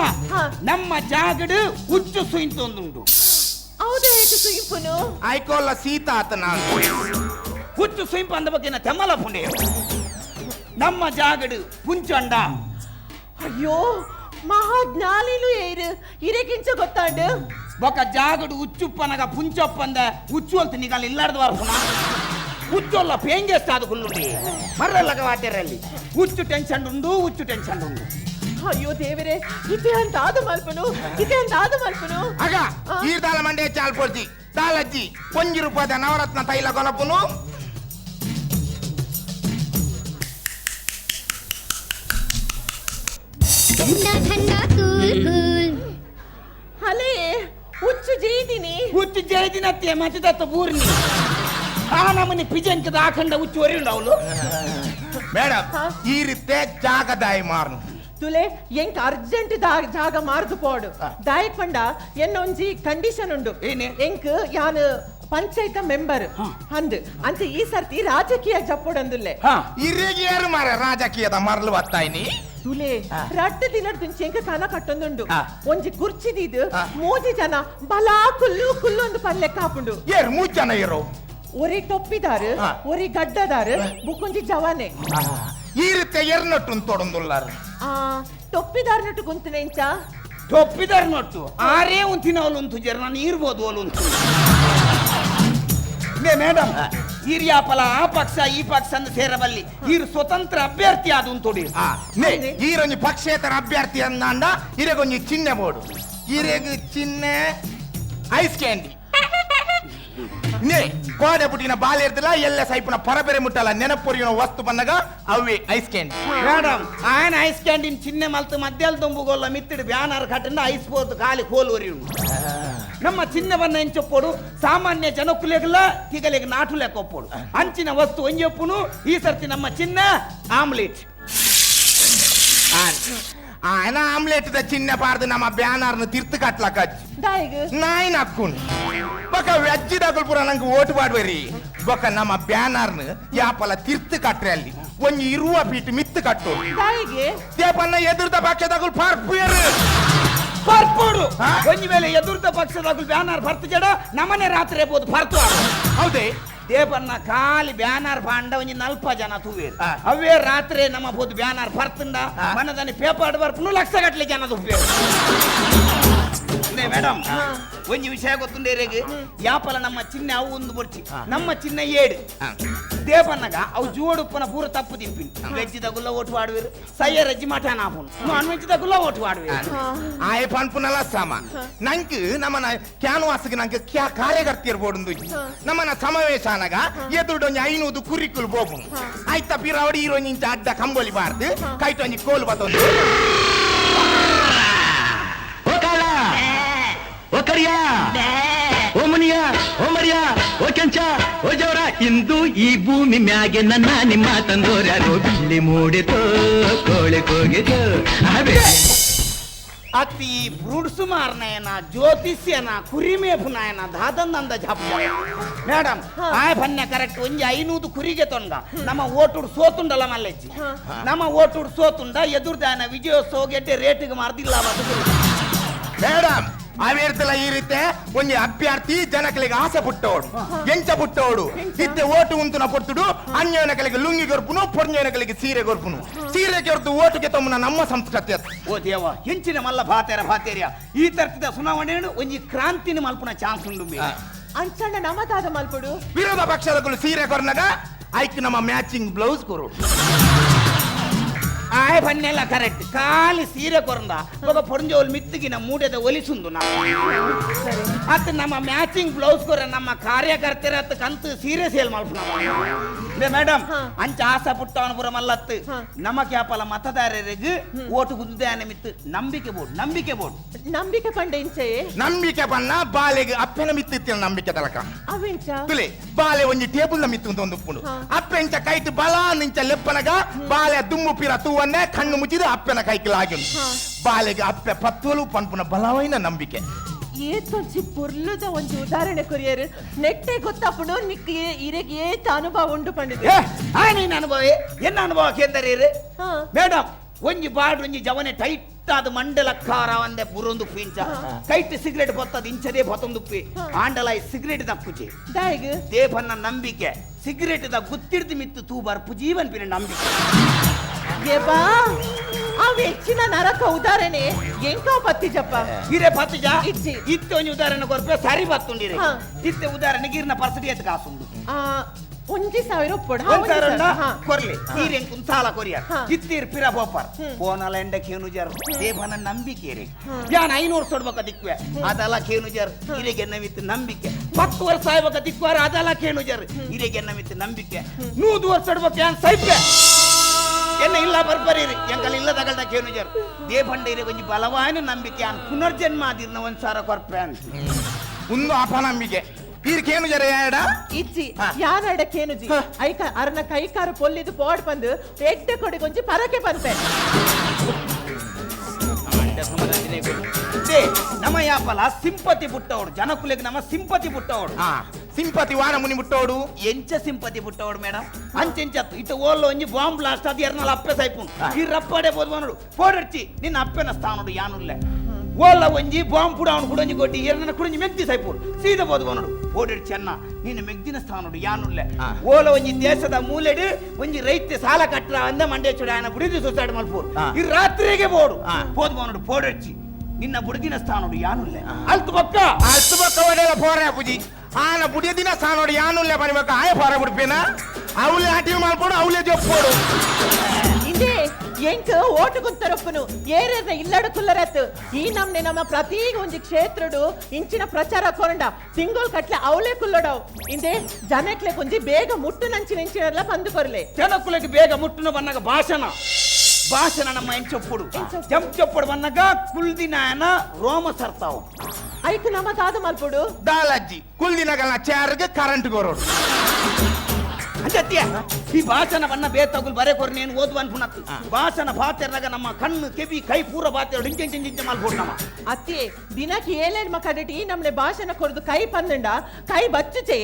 ನಮ್ಮ ಜಾಗಡು ಹುಚ್ಚು ಸುಯಿಂತ ಒಂದುಂಟು ಹೌದಾ ಏಟು ಸುಯಿಂಪುನು ಐಕೋಲ್ಲ ಸೀತಾ ಆತ ನಾನು ಹುಚ್ಚು ಸುಯಿಂಪ ಅಂದ ಬಗ್ಗೆ ತೆಮ್ಮಲ ಪುಂಡೆ ನಮ್ಮ ಜಾಗಡು ಪುಂಚಂಡ ಅಯ್ಯೋ ಮಹಾಜ್ಞಾನಿಲು ಏರು ಇರೆಗಿಂಚ ಗೊತ್ತಾಂಡು ಬೊಕ್ಕ ಜಾಗಡು ಉಚ್ಚುಪ್ಪನಗ ಪುಂಚಪ್ಪಂದ ಉಚ್ಚು ಅಂತ ನಿಗಲ್ ಇಲ್ಲಾರ್ದು ವಾರ್ಪುನ ಉಚ್ಚೊಲ್ಲ ಪೇಂಗೆಸ್ಟ್ ಆದ ಕುಲ್ಲುಂಡಿ ಮರ್ರಲ್ಲಗ ವಾಟ್ಯರಲ್ಲಿ ಉಚ್ಚು ಟೆನ್ಷನ್ ಉಂಡು ಅಯ್ಯೋ ದೇವರೇ ಇತೆ ಅಂತ ಆದ ಮಲ್ಪನು ಆಗ ಈ ದಾಲ ಮಂಡೆ ಚಾಲ್ ಪೊಡ್ಜಿ ದಾಲಜ್ಜಿ ₹1 ನವರತ್ನ ತೈಲ ಕೊನಪುನು ठंडा ठंडा कूल कूल ಹಲೇ ಹುಚ್ಚು ಜೈದಿನಿ ಹುಚ್ಚು ಜೈದಿನತ್ತೆ ಮಚದತ್ತ ಬೂರ್ನಿ ಆ ನಮ್ಮನಿ ಪಿಜಂಕದ ಆಖಂಡ ಹುಚ್ಚು ಒರಿಯುಂಡು ಅವಳು ಮೇಡಮ್ ಈ ರೀತಿ ಜಾಗದಾಯಿ ಮಾರ್ನು ತುಲೆ ಎಂಕ್ ಅರ್ಜೆಂಟ್ ಜಾಗ ಮಾರ್ದು ಪೋಡು ದಾಯಕ್ ಪಂಡ ಎನ್ನೊಂಜಿ ಕಂಡೀಷನ್ ಉಂಡು ಏನೆ ಎಂಕ್ ಯಾನ್ ಪಂಚಾಯತ ಮೆಂಬರ್ ಅಂದ್ ಅಂತ ಈ ಸರ್ತಿ ರಾಜಕೀಯ ಜಪ್ಪೊಡಂದುಲ್ಲೆ ಇರೇಗಿ ಯಾರು ಮಾರ ರಾಜಕೀಯದ ಮರಲು ಬತ್ತಾಯಿನಿ ತುಲೆ ರಟ್ಟ ದಿನಡ್ದುಂಚಿ ಎಂಕ ಕನ ಕಟ್ಟೊಂದುಂಡು ಒಂಜಿ ಕುರ್ಚಿದಿದು 3 ಜನ ಬಲಾ ಕುಲ್ಲು ಒಂದು ಪಲ್ಲೆ ಕಾಪುಂಡು ಏರ್ 3 ಜನ ಇರೋ ಒರಿ ಟೊಪ್ಪಿದಾರು ಒರಿ ಗಡ್ಡದಾರು ಬುಕ್ಕೊಂಜಿ ಜವಾನೆ ಈ ರೀತಿ ಎರ್ನಟ್ಟು ತೊಡೊಂದುಲ್ಲಾರು ಟೊಪ್ಪಿದಾರ್ ನಟ್ಟು ಕುಂತನೆ ಇಂಚ ಟೊಪ್ಪಿದಾರ ನೊಟ್ಟು ಆರೇ ಉಂತಿನ ಅವಳು ಉಂಟು ಜರ ನಾನು ಇರ್ಬೋದು ಅವಳು ಉಂಟು ಮೇಡಮ್ ಹಿರಿಯಾಪಲ ಆ ಪಕ್ಷ ಈ ಪಕ್ಷ ಅಂದು ಸೇರಬಲ್ಲಿ ಈರು ಸ್ವತಂತ್ರ ಅಭ್ಯರ್ಥಿ ಆದ ಉಂಟುಡಿ ಈರೊಂಜಿ ಪಕ್ಷೇತರ ಅಭ್ಯರ್ಥಿ ಅಂದಾಂಡ ಇರೆಗೊಂಜಿ ಚಿಹ್ನೆ ಬೋಡು ಇರೆಗ್ ಚಿಹ್ನೆ ಐಸ್ ಕ್ಯಾಂಡಿ ನೇ ಕೋಡೆ ಪುಟ್ಟಿನ ಬಾಲ್ ಇರ್ತಿಲ್ಲ ಎಲ್ಲ ಸೈಪುನ ಪರಬೆರೆ ಮುಟ್ಟಲ್ಲ ನೆನಪುರಿನ ವಸ್ತು ಬಂದಾಗ ಅವೇ ಐಸ್ ಕ್ಯಾಂಡಿ ಮೇಡಮ್ ಆಯನ ಐಸ್ ಕ್ಯಾಂಡಿನ್ ಚಿಹ್ನೆ ಮಲ್ತು ಮಧ್ಯಾಹ್ನ ತುಂಬುಗೋಲ್ಲ ಮಿತ್ತಿಡು ಬ್ಯಾನರ್ ಕಟ್ಟಿಂದ ಐಸ್ ಪೋದು ಖಾಲಿ ಕೋಲ್ವರಿ ಉಂಟು ನಮ್ಮ ಚಿಹ್ನೆವನ್ನ ಎಂಚೊಪ್ಪೋಡು ಸಾಮಾನ್ಯ ಜನಕ್ಕುಲೆಗಲ್ಲ ತಿಗಲೆಗೆ ನಾಟು ಲೆಕ್ಕೊಪ್ಪೋಡು ಅಂಚಿನ ವಸ್ತು ಒಂಜೊಪ್ಪುನು ಈ ಸರ್ತಿ ನಮ್ಮ ಚಿಹ್ನೆ ಆಮ್ಲೆಟ್ ఆయన ఆమ్లెట్ చిన్న పారదు నమ్మ బ్యానర్ ను తిర్తు కట్లక నాయన అక్కును ఒక వెజ్జి దగులుపుర నాకు ఓటు పాడువరి ఒక నమ్మ బ్యానర్ ను యాపల తిర్తు కట్టరాలి ಒಂಜಿ 20 ಫೀಟ್ ಮಿತ್ತು ಕಟ್ಟು ದೇಪನ್ನ ಎದುರ್ದ ಪಕ್ಷ ದಗುಲು ಪರ್ಪೋಡು ಒಂಜಿ ವೇಳೆ ಎದುರ್ದ ಪಕ್ಷ ದಗುಲು ಬ್ಯಾನರ್ ಬರ್ತು ಜಡ ನಮ್ಮನೆ ರಾತ್ರಿ ಬೋದು ಬರ್ತು ಹೌದೇ ದೇಪನ್ನ ಖಾಲಿ ಬ್ಯಾನರ್ ಪಾಂಡ ಒಂಜಿ 40 ಜನ ತೂವೇರು ಅವೇ ರಾತ್ರಿ ನಮ್ಮ ಬೋದು ಬ್ಯಾನರ್ ಪರ್ತಂಡ ಮನದಲ್ಲಿ ಪೇಪರ್ ಬರ್ಪುನು ಲಕ್ಷ ಗಟ್ಟಲೆ ಜನ ತುಪ್ಪೇರು ಮೇಡಮ್ ಒಂಜಿ ವಿಷಯ ಗೊತ್ತುಂಡೇರೆಗೆ ಯಾಪಲ ನಮ್ಮ ಚಿಹ್ನೆ ಅವು ಒಂದು ಬರ್ಚಿ ನಮ್ಮ ಚಿಹ್ನೆ 7 ದೇಪನ್ನಗ ಅವು ಜೋಡುಪ್ಪನ ಪೂರ ತಪ್ಪು ದಿಪ್ಪಿನ ವೆಜ್ಜಿದಗುಲ್ಲ ಓಟು ಆಡುವೇರು ಸಯ್ಯ ರಜ್ಜಿ ಮಠಾನ ಆಪುನು ನಾನ್ ವೆಜ್ಜಿದಗುಲ್ಲ ಓಟು ಆಡುವೇರು ಆಯ ಪನ್ಪುನಲ್ಲ ಸಮ ನಂಗೆ ನಮ್ಮನ ಕ್ಯಾನ್ವಾಸ್ಗೆ ನಂಗೆ ಕಾರ್ಯಕರ್ತಿಯರು ಬೋಡುಂದು ನಮ್ಮನ ಸಮಾವೇಶ అనಗ ಎದುರುಡೊಂಜಿ 500 ಕುರಿಕುಲು ಬೋಪುನು ಆಯ್ತ ಪಿರಾವಡಿ ಈರೊಂಜಿ ಇಂಚ ಅಡ್ಡ ಕಂಬೋಲಿ ಬಾರ್ದು ಕೈಟೊಂಜಿ ಕೋಲು ಬತ್ತೊಂದು ಓ ಕರಿಯ ಓ ಮುನಿಯ ಓ ಮರಿಯ ಓ ಕೆಂಚ ಓ ಜವರ ಇಂದು ಈ ಭೂಮಿ ಮ್ಯಾಗೆ ನನ್ನ ನಿಮ್ಮ ತಂದೋರ್ಯಾರು ಬಿಲ್ಲಿ ಮೂಡಿತು ಕೋಳಿ ಕೂಗಿತು ಅತಿ ಬ್ರುಡ್ಸು ಮಾರ್ನಯನ ಜ್ಯೋತಿಷ್ಯನ ಕುರಿಮೇಪುನಾಯನ ದಾದಂದಂದ ಜಪ ಮೇಡಮ್ ಆಯ ಬನ್ಯ ಕರೆಕ್ಟ್ ಒಂಜಿ 500 ಕುರಿಗೆ ತೊಂಡ ನಮ್ಮ ಓಟುಡು ಸೋತುಂಡಲ ಮಲ್ಲೆಜ್ಜಿ ನಮ್ಮ ಓಟುಡು ಸೋತುಂಡ ಎದುರ್ದಾನ ವಿಜಯೋತ್ಸವ ಗೆಡ್ಡೆ ರೇಟಿಗೆ ಮಾರ್ದಿಲ್ಲ ಮೇಡಮ್ ಅವೇರ್ತಲ ಈ ರೀತಿ ಒಂಜಿ ಅಭ್ಯರ್ಥಿ ಜನಕಲಿಗೆ ಆಸೆ ಪುಟ್ಟೋಡು ಎಂಚ ಪುಟ್ಟೋಡು ಇತ್ತೆ ಓಟು ಉಂತುನ ಪೊರ್ತುಡು ಅನ್ಯನಕಲಿಗೆ ಲುಂಗಿ ಗೊರ್ಪುನು ಪೊರ್ഞ്ഞನಕಲಿಗೆ ಸೀರೆ ಗೊರ್ಪುನು ಸೀರೆ ಗೊರ್ದು ಓಟುಗೆ ತಮ್ಮನ ನಮ್ಮ ಸಂಸ್ಕೃತಿ ಓ ದೇವ ಹೆಂಚಿನ ಮಲ್ಲ ಭಾತೇರಿಯ ಈ ತರ್ತಿದ ಸುನಾವಣೆ ಒಂಜಿ ಕ್ರಾಂತಿನ ಮಲ್ಪುನ ಚಾನ್ಸ್ ಉಂಡು ಅಂಚಣ್ಣ ನಮ್ಮದಾದ ಮಲ್ಪುಡು ವಿರೋಧ ಪಕ್ಷದಗಳು ಸೀರೆ ಕೊರ್ನಗ ಐಕ್ ನಮ್ಮ ಮ್ಯಾಚಿಂಗ್ ಬ್ಲೌಸ್ ಕೊರು ಆಯ್ ಬನ್ನೆಲ್ಲ ಕರೆಕ್ಟ್ ಖಾಲಿ ಸೀರೆ ಕೊರಂದ ఒక పొంజోల్ మిత్తిగిన మూడెద ఒలిసుందు నా అత్ ನಮ್ಮ ಮ್ಯಾಚಿಂಗ್ ಬ್ಲೌಸ್ ಕೊರ ನಮ್ಮ ಕಾರ್ಯಕರ್ತರ ಅತ್ ಕಂತು ಸೀರೆ ಸೇಲ್ ಮಾಡ್ಪುನ ಮೇಡಮ್ ಅಂಚ ಆಸೆ ಪುಟ್ಟವನ ಪುರ ಮಲ್ಲತ್ ನಮ್ಮ ಕ್ಯಾಪಲ ಮತದಾರರಿಗೆ ಓಟು ಗುದ್ದೆ ಮಿತ್ತು ನಂಬಿಕೆ ಬೋರ್ಡ್ ನಂಬಿಕೆ ಪಂಡೆ ಇಂಚೆ ನಂಬಿಕೆ ಬಣ್ಣ ಬಾಲೆಗೆ ಅಪ್ಪನ ಮಿತ್ತಿತ್ತಿನ ನಂಬಿಕೆ ತಲಕ ಅವೆಂಚ ತುಲೆ ಬಾಲೆ ಒಂಜಿ ಟೇಬಲ್ ನ ಮಿತ್ತು ಒಂದು ಅಪ್ಪೆಂಚ ಕೈಟ್ ಬಲ ನಿಂಚ ಲೆಪ್ಪನಗ ಬಾಲೆ ದುಮ್ಮು ಪಿರ ತೂವನ್ನೇ ಕಣ್ಣು ಮುಚ್ಚಿದ ಅಪ್ಪನ ಕೈಕಿಲಾಗಿ ಬಾಲೆಗೆ ಅಪ್ಪೆ ಪತ್ತೋಲು ಪನ್ಪುನ ಬಲವೈನ ನಂಬಿಕೆ ಏತೊಂಚಿ ಪುರ್ಲುದ ಒಂಜಿ ಉದಾಹರಣೆ ಕೊರಿಯರು ನೆಟ್ಟೆ ಗೊತ್ತಪ್ಪುಡು ನಿಕ್ ಇರೆಗ್ ಏತ ಅನುಭವ ಉಂಡು ಪಂಡಿದೆ ನೀನ್ ಅನುಭವ ಎನ್ನ ಅನುಭವ ಕೇಂದ್ರ ಮೇಡಮ್ ಒಂಜಿ ಬಾಡ್ ಒಂಜಿ ಜವನೆ ಟೈಟ್ ಆದ ಮಂಡಲಕ್ಕಾರ ಒಂದೆ ಪುರೊಂದು ಪಿಂಚ ಕೈಟ್ ಸಿಗರೇಟ್ ಬತ್ತದ ಇಂಚದೇ ಬತ್ತೊಂದುಪ್ಪಿ ಆಂಡಲ ಸಿಗರೇಟ್ ದಕ್ಕುಜಿ ದೇಪನ್ನ ನಂಬಿಕೆ ಸಿಗರೇಟ್ ದ ಗುತ್ತಿಡ್ದು ಮಿತ್ತು ತೂ ಬರ್ಪು ಜೀವನ್ ಪಿನ ನಂಬಿಕೆ ಏಬಾ ಅವ್ ಹೆಚ್ಚಿನ ನರಕ ಉದಾಹರಣೆ ಎಂಕೋ ಪತ್ತಿಜಪ್ಪ ಹಿರೇ ಪತ್ತಿಜ ಇಚ್ಚಿ ಇತ್ತೆ ಒಂಜಿ ಉದಾಹರಣೆ ಕೊರ್ಪೆ ಸರಿ ಬತ್ತುಂಡಿರೆ ಇತ್ತೆ ಉದಾಹರಣೆ ಗಿರ್ನ ಪರ್ಸಡಿ ಎತ್ ಕಾಸುಂಡು 1,000 ಒಪ್ಪುಡು ಕೊರ್ಲಿ ನೀರೆಂಕು ಸಾಲ ಕೊರಿಯ ಇತ್ತೀರ್ ಪಿರ ಬೋಪರ್ ಪೋನಲ ಎಂಡ ಕೇನುಜರ್ ದೇವನ ನಂಬಿಕೆ ರೇ ಯಾನ್ 500 ಸೊಡ್ಬೇಕ ದಿಕ್ವೆ ಅದಲ್ಲ ಕೇನುಜರ್ ಇರೆಗೆ ನಮಿತ್ ನಂಬಿಕೆ 10 ವರ್ಷ ಸಾಯ್ಬೇಕ ದಿಕ್ವಾರ ಅದಲ್ಲ ಕೇನುಜರ್ ಇರೆಗೆ ನಮಿತ್ ನಂಬಿಕೆ 100 ವರ್ಷ ಸೊಡ್ಬೇಕ ಯಾನ್ ಸೈಪೆ ಎನ್ನ ಇಲ್ಲ ಬರ್ಬರೀರಿ ಎಂಕಲ್ ಇಲ್ಲ ತಗಲ್ದ ಕೇನುಜರ್ ದೇವಂಡ ಒಂಜಿ ಬಲವಾನ ನಂಬಿಕೆ ಯಾನ್ ಪುನರ್ಜನ್ಮ ಆದಿರ್ನ ಒಂದ್ ಸಾರ ಕೊರ್ಪೆ ಅಂತ ಒಂದು ಅಪನಂಬಿಕೆ ಈರ್ ಕೇನುಜರ ಯಾಡ ಇಚ್ಚಿ ಯಾನಡ ಕೇನುಜಿ ಐಕ ಅರ್ನ ಕೈಕಾರ ಪೊಲ್ಲಿದು ಪೋಡ್ ಬಂದು ಎಡ್ಡೆ ಕೊಡಿ ಕೊಂಚಿ ಪರಕೆ ಬಂತೆ ನಮ್ಮ ಯಾಪಲ ಸಿಂಪತಿ ಬುಟ್ಟವಡು ಜನಕುಲೆಗೆ ನಮ್ಮ ಸಿಂಪತಿ ಬುಟ್ಟವಡು ಸಿಂಪತಿ ವಾರ ಮುನಿ ಬುಟ್ಟೋಡು ಎಂಚ ಸಿಂಪತಿ ಬುಟ್ಟವಡು ಮೇಡಮ್ ಅಂಚೆಂಚತ್ತು ಇತ್ತ ಓಲ್ಲ ಒಂಜಿ ಬಾಂಬ್ ಬ್ಲಾಸ್ಟ್ ಅದು ಎರ್ನಲ್ಲ ಅಪ್ಪೆ ಸೈಪುನ್ ಈ ರಪ್ಪಡೆ ಬೋದ್ವನಡು ಪೋಡರ್ಚಿ ನಿನ್ನ ಅಪ್ಪೆನ ಸ್ಥಾನಡು ಯಾನುಲ್ಲೆ ಓಲ್ಲ ಒಂಜಿ ಬಾಂಬ್ ಪುಡ ಅವನು ಕುಡಂಜಿ ಕೊಟ್ಟಿ ಎರ್ನ ಕುಡಂಜಿ ಮೆಗ್ದಿ ಸೈಪುನ್ ಸೀದಾ ಬೋದ್ವನಡು ಪೋಡರ್ಚಿ ಅನ್ನ ನಿನ್ನ ಮೆಗ್ದಿನ ಸ್ಥಾನಡು ಯಾನುಲ್ಲೆ ಓಲ ಒಂಜಿ ದೇಶದ ಮೂಲೆಡು ಒಂಜಿ ರೈತ ಸಾಲ ಕಟ್ಟ ಅಂದ ಮಂಡ್ಯ ಚುಡ ಆಯನ ಬುಡಿದು ಸುಸೈಡ್ ಮಲ್ಪೂರ್ ಈ ರಾತ್ರಿಗೆ ಬೋಡು ಬೋದ್ವನಡು ಪೋಡರ್ಚಿ ನಿನ್ನ ಬುಡದಿನ ಸ್ಥಾನಡು ಯಾನುಲ್ಲೆ ಅಲ್ತು ಬಕ್ಕ ಒಡೆಯ ಪೋರ ಪೂಜಿ ಆನ ಬುಡಿದಿನ ಸ್ಥಾನಡು ಯಾನುಲ್ಲೆ ಬರಬೇಕು ಆಯ ಪೋರ ಬಿಡ್ಪೇನ ಅವಳೆ ಆಟಿ ಮಾಡ್ಕೊಡು ಅವಳೆ ಜೊಪ್ಪೋಡು ಇಂದೇ ಎಂಕ್ ಓಟು ಕುಂತರಪ್ಪನು ಏರೇದ ಇಲ್ಲಡು ಕುಲ್ಲರತ್ತು ಈ ನಮ್ನೆ ನಮ್ಮ ಪ್ರತಿ ಒಂಜಿ ಕ್ಷೇತ್ರಡು ಇಂಚಿನ ಪ್ರಚಾರ ಕೊರಂಡ ತಿಂಗೋಲ್ ಕಟ್ಲೆ ಅವಳೆ ಕುಲ್ಲಡವು ಇಂದೇ ಜನಕ್ಲೆ ಕೊಂಜಿ ಬೇಗ ಮುಟ್ಟು ನಂಚಿನ ಇಂಚಿನೆಲ್ಲ ಬಂದು ಕೊರ್ಲೆ ಜನಕುಲೆಗೆ ಬೇಗ ಮುಟ್ಟುನ ಬನ್ನಾಗ ಭಾಷಣ ನಮ್ಮ ಎಂಚೊಪ್ಪುಡು ಜಂಚೊಪ್ಪುಡು ಬನ್ನಾಗ ಕುಲ್ದಿನಾಯನ ರೋಮ ಸರ್ತಾವು ಐಕು ನಮ್ಮ ತಾದ ಮಲ್ಪುಡು ದಾಲಜ್ಜಿ ಕುಲ್ದಿನಗಲ ಚೇರ್ಗೆ ಕರೆಂಟ್ ಗೋರೋಡು ಅಂತ್ಯ ಈ ಭಾಷಣವನ್ನ ಬೇತಗುಲ್ ಬರೆ ಕೊರ್ನೇನು ಓದುವ ಅನ್ಪುನತ್ತು ಭಾಷಣ ಭಾತೆರ್ನಾಗ ನಮ್ಮ ಕಣ್ಣು ಕೆಬಿ ಕೈ ಪೂರ ಭಾತೆ ಇಂಚೆ ಮಲ್ಪೋಡು ನಮ್ಮ ಅತ್ತೆ ದಿನಕ್ಕೆ 7 ಮಕ್ಕಳಟಿ ನಮ್ನೆ ಭಾಷಣ ಕೊರದು ಕೈ ಪಂದಂಡ ಕೈ ಬಚ್ಚುಚೆ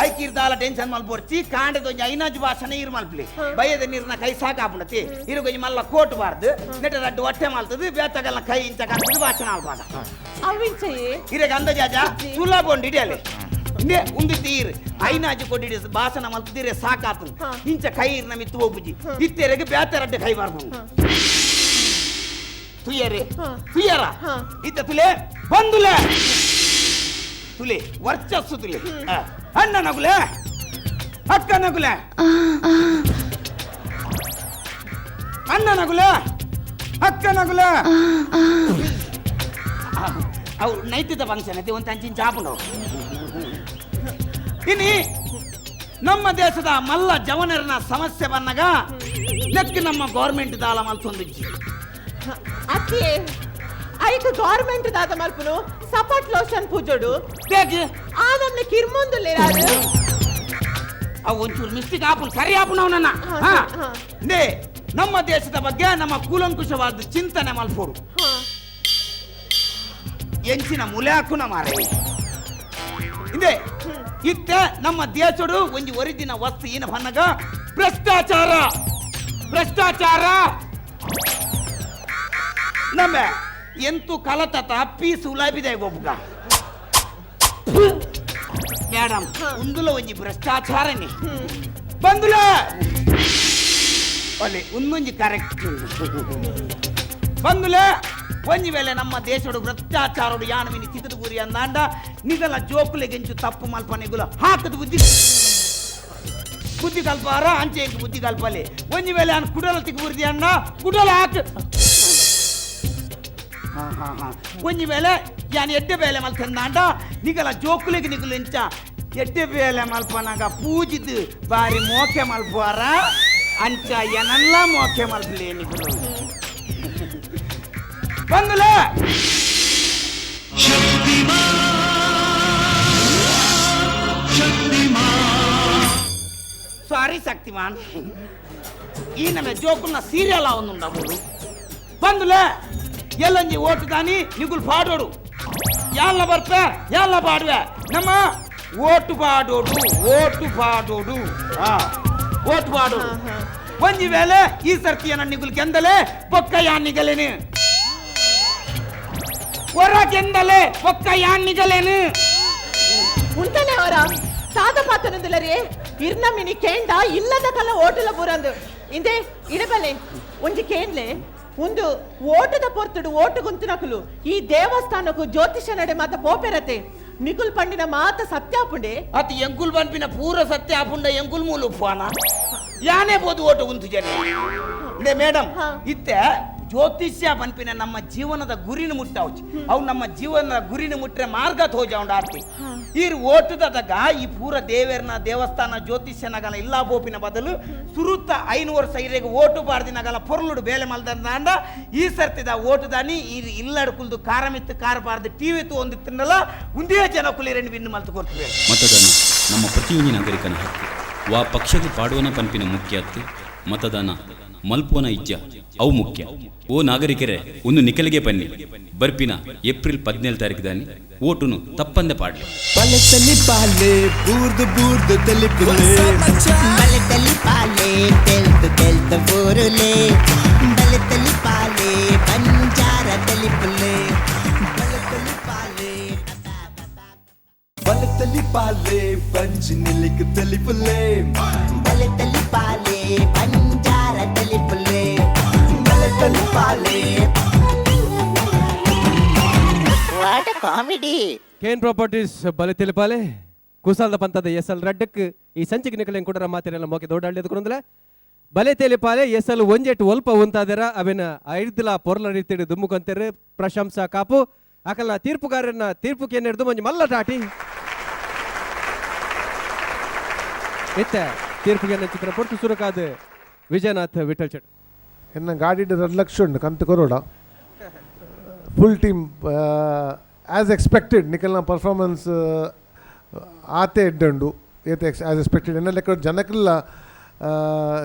ಐಕಿರ್ದಾಲ ಟೆನ್ಷನ್ ಮಲ್ಪೋರ್ಚಿ ಕಾಂಡದೊಂಜಿ ಐನಾಜು ಭಾಷಣ ಇರ್ ಮಲ್ಪಲಿ ಬಯದ ನೀರ್ನ ಕೈ ಸಾಕಾಪುಣತಿ ಇರುಗೊಂಜಿ ಮಲ್ಲ ಕೋಟ್ ಬಾರ್ದು ನೆಟ ರಡ್ಡು ಹೊಟ್ಟೆ ಮಾಲ್ತದು ಬೇತಗಲ್ನ ಕೈ ಇಂಚ ಕಾಣ್ತದೆ ಭಾಷಣ ಆಲ್ಪಾದ ಅವಿಂಚೆ ಇರೆಗ ಅಂದಜಾಜ ಸುಲಭ ಇಡಿಯಲಿ ಇಂದೇ ಉಂದಿ ತೀರ್ ಐನಾಜು ಕೊಟ್ಟಿಡಿ ಭಾಷಣ ಮಲ್ತಿರೆ ಸಾಕಾತು ಇಂಚ ಕೈ ಇರ್ನ ಮಿತ್ತು ಹೋಗುಜಿ ಇತ್ತೆರೆಗೆ ಬ್ಯಾತರಡ್ಡೆ ಕೈ ಬಾರ್ಬೋದು ತುಯ್ಯರೆ ತುಯ್ಯರ ಇತ್ತ ತುಲೆ ಬಂದುಲೆ ತುಲೆ ವರ್ಚಸ್ಸು ತುಲೆ ಅಣ್ಣ ನಗುಲೆ ಅಕ್ಕ ನಗುಲೆ ಅಣ್ಣ ನಗುಲೆ ಅಕ್ಕ ನಗುಲೆ ಅವು ನೈತಿಕ ಫಂಕ್ಷನ್ ಐತಿ ಒಂದು ಅಂಚಿನ ಚಾಪುಂಡು ಇನಿ ನಮ್ಮ ದೇಶದ ಮಲ್ಲ ಜವನರನ ಸಮಸ್ಯೆ ಬಂದಾಗ ಲೆಕ್ಕ ನಮ್ಮ ಗೌರ್ಮೆಂಟ್ ದಾಲ ಮಲ್ತೊಂದಿಜ್ಜಿ ಅತ್ತೆ ಐಕ ಗೌರ್ಮೆಂಟ್ ದಾದ ಮಲ್ಪುನು ಸಪೋರ್ಟ್ ಲೋಷನ್ ಪೂಜೋಡು ಬೇಕಿ ಆ ನಮ್ನೆ ಕಿರ್ಮೊಂದುಲ್ಲೆ ಯಾರು ಅವು ಒಂಚೂರು ಮಿಸ್ಟೇಕ್ ಆಪುನ್ ಸರಿ ಆಪುನ್ ಅವನನ್ನ ನೇ ನಮ್ಮ ದೇಶದ ಬಗ್ಗೆ ನಮ್ಮ ಕೂಲಂಕುಷವಾದ ಚಿಂತನೆ ಮಲ್ಪೋಡು ಎಂಚಿನ ಮುಲಾಕುನ ಮಾರೆ ಇಂದೇ ಇತ್ತೆ ನಮ್ಮ ದೇಶಡು ಒಂಜಿ ಒರಿಜಿನ ವಸ್ತು ಏನ ಬನ್ನಗ ಭ್ರಷ್ಟಾಚಾರ ನಮ್ಮ ಎಂತೂ ಕಲತತ ಪೀಸ್ ಉಲಾಬಿದೆ ಗೊಬ್ಬ ಮೇಡಮ್ ಉಂದುಲ ಒಂಜಿ ಭ್ರಷ್ಟಾಚಾರನೇ ಬಂದುಲ ಒಳ್ಳೆ ಒಂದೊಂಜಿ ಕರೆಕ್ಟ್ ಬಂದುಲ ಒಂಜಿ ವೇಳೆ ನಮ್ಮ ದೇಶಡು ಭ್ರಷ್ಟಾಚಾರಡು ಯಾನವಿನಿ ತಿದ್ದು ಗುರಿ ಅಂದಾಂಡ ನಿಗಲ ಜೋಕುಲೆಗೆಂಚು ತಪ್ಪು ಮಲ್ಪನೆಗುಲ ಹಾಕದು ಬುದ್ಧಿ ಕಲ್ಪಾರ ಅಂಚೆ ಬುದ್ಧಿ ಕಲ್ಪಲೆ ಒಂಜಿ ವೇಳೆ ಅನ್ ಕುಡಲ ತಿಗುರ್ದಿ ಅಣ್ಣ ಕುಡಲ ಹಾಕ ಒಂಜಿ ವೇಳೆ ಯಾನ್ ಎಡ್ಡೆ ಬೇಲೆ ಮಲ್ತಂದಾಂಡ ನಿಗಲ ಜೋಕುಲೆಗೆ ನಿಗುಲು ಎಂಚ ಎಡ್ಡೆ ಬೇಲೆ ಮಲ್ಪನಾಗ ಪೂಜಿದು ಬಾರಿ ಮೋಕೆ ಮಲ್ಪಾರ ಅಂಚ ಏನಲ್ಲ ಮೋಕೆ ಮಲ್ಪಲೆ ನಿಗುಲು ಬಂದುಲ ಸಾರಿ ಶಕ್ತಿಮಾನ್ ಈ ನಮ್ಮ ಜೋಕುಲ್ನ ಸೀರಿಯಲ್ ಅವನುಂಡವು ಬಂದುಲೆ ಎಲ್ಲಂಜಿ ಓಟು ದಾನಿ ನಿಗುಲ್ ಪಾಡೋಡು ಯಾಲ್ಲ ಬರ್ತ ಯಾಲ್ಲ ಪಾಡುವೆ ನಮ್ಮ ಓಟು ಪಾಡೋಡು ಓಟು ಪಾಡೋಡು ಓಟು ಪಾಡೋಡು ಒಂಜಿ ವೇಳೆ ಈ ಸರ್ತಿಯನ್ನ ನಿಗುಲ್ ಕೆಂದಲೆ ಪೊಕ್ಕ ಯಾನ್ ನಿಗಲೇನು ಹೊರ ಕೆಂದಲೆ ಪೊಕ್ಕ ಯಾನ್ ನಿಗಲೇನು ಉಂಟನೆ ಅವರ ಸಾದ ಪಾತನಂದಿಲ್ಲರಿ ಇರ್ನ ಮಿನಿ ಕೇಂಡ ಇಲ್ಲದ ಕಲ ಓಟಲ ಬುರಂದು ಇಂದೆ ಇಡಬಲೆ ಒಂಜಿ ಕೇಂಡ್ಲೆ ಒಂದು ಓಟದ ಪೊರ್ತುಡು ಓಟು ಗುಂತಿನಕುಲು ಈ ದೇವಸ್ಥಾನಕ್ಕೂ ಜ್ಯೋತಿಷ ನಡೆ ಮಾತ ಪೋಪೆರತೆ ನಿಕುಲ್ ಪಂಡಿನ ಮಾತ ಸತ್ಯಾಪುಂಡೆ ಅತಿ ಎಂಕುಲ್ ಬನ್ಪಿನ ಪೂರ ಸತ್ಯ ಆಪುಂಡ ಎಂಕುಲ್ ಮೂಲು ಉಪ್ಪಾನ ಯಾನೇ ಬೋದು ಓಟು ಗುಂತು ಜನ ಮೇಡಮ್ ಇತ್ತೆ ಜ್ಯೋತಿಷ್ಯ ಬನ್ಪಿನ ನಮ್ಮ ಜೀವನದ ಗುರಿನ ಮುಟ್ಟಾವುಚಿ ಅವು ನಮ್ಮ ಜೀವನದ ಗುರಿನ ಮುಟ್ರೆ ಮಾರ್ಗ ತೋಜಾವುಂಡ ಆರ್ತಿ ಈರ್ ಓಟುದಾಗ ಈ ಪೂರ ದೇವೇರ್ನ ದೇವಸ್ಥಾನ ಜ್ಯೋತಿಷ್ಯನಗಲ ಇಲ್ಲ ಬೋಪಿನ ಬದಲು ಸುರುತ್ತ 500 ಸೈರೆಗೆ ಓಟು ಬಾರ್ದಿನಗಲ ಪೊರ್ಲುಡು ಬೇಲೆ ಮಲ್ದಂದ ಈ ಸರ್ತಿದ ಓಟುದಾನಿ ಈ ಇಲ್ಲಡ್ಕುಲ್ದು ಕಾರಮಿತ್ತು ಕಾರ ಬಾರ್ದು ಟಿವಿ ತು ಒಂದಿತ್ತಂದಲ್ಲ ಒಂದೇ ಜನ ಕುಲಿರೆಂಡು ವಿನ್ನು ಮಲ್ತು ಕೊಡ್ತೇವೆ ಮತದಾನ ನಮ್ಮ ಪ್ರತಿಯೊಂದು ನಾಗರಿಕನ ಹಕ್ಕು ವಾ ಪಕ್ಷಕ್ಕೆ ಪಾಡುವನ ಪಂಪಿನ ಮುಖ್ಯ ಹತ್ತು ಮತದಾನ ಮಲ್ಪುವನ ಇಜ್ಜ ಅವು ಮುಖ್ಯ ಓ ನಾಗರಿಕರೇ ಒಂದು ನಿಕಲಿಗೆ ಬನ್ನಿ ಬರ್ಪಿನ ಏಪ್ರಿಲ್ 17 ತಾರೀಕು ದಾನಿ ಓಟುನು ತಪ್ಪಂದೆ ಪಾಡ್ಲಿ ಬಲೆ ತಲಿ ಪಾಲೆ ಬೂರ್ದು ಬೂರ್ದು ತಲಿ ಪುಲೆ ಬಲೆ ತಲಿ ಪಾಲೆ ತೆಲ್ತು ತೆಲ್ತು ಬೂರುಲೆ ಬಲೆ ತಲಿ ಪಾಲೆ ಬಂಜಾರ ತಲಿ ಪುಲೆ ಬಲೆ ತಲಿ ಪಾಲೆ ಬಲೆ ತಲಿ ಪಾಲೆ ಬಂಜಿ ನಿಲಿಕ್ ತಲಿ ಪುಲೆ ಬಲೆ ತಲಿ ಪಾಲೆ ಬಂಜಾರ ತಲಿ ಪುಲೆ ಬಲೆ ತಲಿ ಪಾಲೆ ವಾಟ್ ಅ ಕಾಮಿಡಿ ಕೇನ್ ಪ್ರಾಪರ್ಟೀಸ್ ಬಲೆ ತಿಳಿಪಾಲೆ ಕುಸಾಲದ ಪಂತದ ಎಸ್ಎಲ್ ರಡ್ಡಕ್ಕೆ ಈ ಸಂಚಿಕೆ ನಿಕಲೆನ್ ಕೂಡ ಮಾತಿನೆಲ್ಲ ಮೋಕೆ ದೊಡ್ಡಳ್ಳಿದ ಕುರಂದಲೆ ಬಲೆ ತಿಳಿಪಾಲೆ ಎಸ್ಎಲ್ ಒಂಜೆಟ್ ಒಲ್ಪ ಉಂತಾದರ ಅವೆನ ಐದ್ಲ ಪೊರ್ಲ ರೀತಿಡು ದುಮ್ಮುಕೊಂತೆರು ಪ್ರಶಂಸಾ ಕಾಪು ಅಕಲ್ನ ತೀರ್ಪುಗಾರನ ತೀರ್ಪುಗೆ ಏನಿರ್ದು ಮಂಜು ಮಲ್ಲ ಟಾಟಿ ಇತ್ತ ತೀರ್ಪುಗೆ ಚಿತ್ರ ಪೊರ್ತು ಸುರಕಾದ ವಿಜಯನಾಥ್ ವಿಠಲ್ ಶೆಟ್ ಎನ್ನ ಗಾಡಿ 2 ಲಕ್ಷ ಉಂಡು ಕಂತು ಕೊರೋಡ ಫುಲ್ ಟೀಮ್ ಆಸ್ ಎಕ್ಸ್ಪೆಕ್ಟೆಡ್ ನಿಖಲ್ನ ಪರ್ಫಾರ್ಮೆನ್ಸ್ ಆತೆ ಎಡ್ಡುಂಡು ಏತೆ ಆಸ್ ಎಕ್ಸ್ಪೆಕ್ಟೆಡ್ ಎನ್ನ ಲೆಕ್ಕ ಜನಕ್ಕೆಲ್ಲ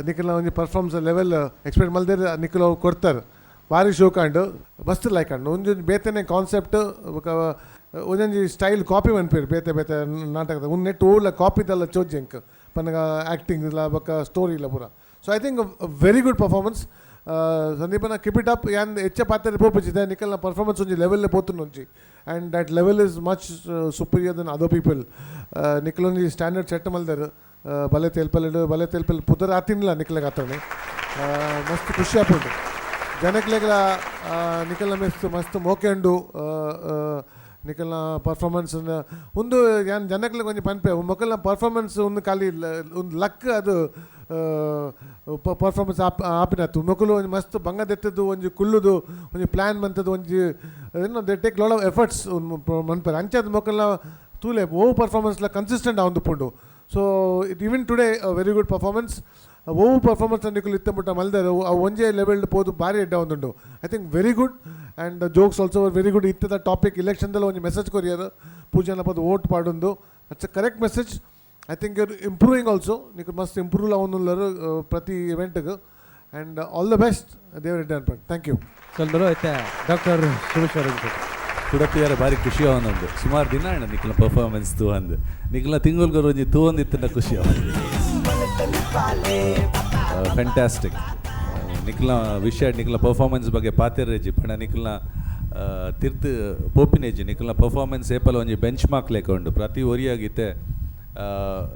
ನಿಖಲ್ನ ಒಂಜಿ ಪರ್ಫಾರ್ಮೆನ್ಸ್ ಲೆವೆಲ್ ಎಕ್ಸ್ಪೆಕ್ಟ್ ಮಲ್ದೇರು ನಿಖಲ್ ಅವ್ರು ಕೊಡ್ತಾರೆ ಭಾರಿ ಶೋಕಾಂಡು ಮಸ್ತ್ ಲೈಕ್ ಅಂಡು ಒಂಜೊಂದು ಬೇತೆನೆ ಕಾನ್ಸೆಪ್ಟ್ ಒಂದೊಂದು ಸ್ಟೈಲ್ ಕಾಪಿ ಮನ್ಪೇರು ಬೇತೆ ಬೇತೆ ನಾಟಕದ ಒಂದು ನೆಟ್ ಓಡ್ಲ ಕಾಪಿದೆಲ್ಲ ಚೋಜ್ಜಂಕ್ ಪನ್ನಗ ಆ್ಯಕ್ಟಿಂಗ್ ಇಲ್ಲ ಬೊಕ್ಕ ಸ್ಟೋರಿ ಇಲ್ಲ ಪೂರ so I think very good performance Sandeepana keep it up ಯಾನ್ ಹೆಚ್ಚ ಪಾತ್ರ ಪೋಪಿಸಿದೆ ನಿಖಲ್ನ ಪರ್ಫಾರ್ಮೆನ್ಸ್ ಒಂಜಿ ಲೆವೆಲ್ ಪೋತುನು ಒಂಜಿ and that level is much superior than other people ನಿಖಲ್ ಒಂಜಿ ಸ್ಟ್ಯಾಂಡರ್ಡ್ ಸೆಟ್ ಮಲ್ದಾರು ಬಲೆ ತೇಲ್ಪಲ್ ಪುದರ್ ಆತಿನ್ಲ ನಿಖಲ್ಗೆ ಆತನೆ ಮಸ್ತ್ ಖುಷಿ ಆಪುಂಡು ಜನಕ್ಲೆಗ್ಲ ನಿಖಲ್ನ ಮಸ್ತ್ ಮೋಕೆ ಉಂಡು ನಿಖಲ್ನ ಪರ್ಫಾರ್ಮೆನ್ಸ್ ಒಂದು ಯಾನ್ ಜನಕ್ಲೆಗ್ ಒಂಜಿ ಪನ್ಪೆ ಮೊಕಲ್ನ ಪರ್ಫಾರ್ಮೆನ್ಸ್ ಒಂದು ಖಾಲಿ ಒಂದು ಲಕ್ ಅದು ಪರ್ಫಾರ್ಮೆನ್ಸ್ ಆಪಿನತ್ತು ಮೊಕಲು ಒಂಜಿ ಮಸ್ತ್ ಬಂಗದೆತ್ತದು ಒಂಜಿ ಕುಲ್ಲುದು ಒಂಜಿ ಪ್ಲ್ಯಾನ್ ಬಂತದ್ದು ಒಂಜಿ ಏನೋ they take lot of efforts ಮನ್ಪೇರು ಅಂಚದ ಮೊಕಲ್ನ ತೂಲೆ ಓ ಪರ್ಫಾರ್ಮೆನ್ಸ್ಲ ಕನ್ಸಿಸ್ಟೆಂಟ್ ಆವೊಂದುಪ್ಪುಂಡು so it even today very good performance ಓವು ಪರ್ಫಾರ್ಮೆನ್ಸ್ ನಿಖಲ್ ಇತ್ತಂಬಿಟ್ಟ ಮಲ್ದಾರು ಆ ಒಂಜೇ ಲೆವೆಲ್ ಪೋದು ಭಾರಿ ಎಡ್ಡ ಒಂದುಂಡು I think very good and jokes also very good ಇತ್ತದ ಟಾಪಿಕ್ ಇಲೆಕ್ಷನ್ದಲ್ಲಿ ಒಂದು ಮೆಸೇಜ್ ಕೊರಿಯರು ಪೂಜೆನ ಪದ ಓಟ್ ಪಾಡೊಂದು that's a correct message I think you're improving also Nikhil ಮಸ್ತ್ ಇಂಪ್ರೂವ್ ಅವನುಲ್ಲರು ಪ್ರತಿ ಇವೆಂಟ್ಗೆ ಆ್ಯಂಡ್ ಆಲ್ ದ ಬೆಸ್ಟ್ ದೇವರ ಎಡ್ಡ ಅನ್ಪಂಡು ಥ್ಯಾಂಕ್ ಯು ಚಂದ್ರು ಐತೆ ಡಾಕ್ಟರ್ ಸುರೇಶ್ವರ ಕುಡಪಿಯಾರ ಭಾರಿ ಖುಷಿ ಅವನೊಂದು ಸುಮಾರು ದಿನ ಅಣ್ಣ ನಿಖಲ ಪರ್ಫಾರ್ಮೆನ್ಸ್ ತೂ ಅಂದು ನಿಖಲ ತಿಂಗಳ್ಗೆ ಒಂಜಿ ತೂ ಒಂದಿತ್ತಂಡ ಖುಷಿ ಫ್ಯಾಂಟಾಸ್ಟಿಕ್ ನಿಖಲ ವಿಷಯ ನಿಖಲ ಪರ್ಫಾರ್ಮೆನ್ಸ್ ಬಗ್ಗೆ ಪಾತೆರಜಿ ಪಣ ನಿಖಲ್ನ ತಿರ್ತ್ ಪೋಪಿನೇಜಿ ನಿಕಲ್ನ ಪರ್ಫಾರ್ಮೆನ್ಸ್ ಏಪಲ ಒಂಜಿ ಬೆಂಚ್ ಮಾರ್ಕ್ ಲೆಕ್ಕ ಉಂಡು ಪ್ರತಿ ಒರಿಯಾಗಿತ್ತೆ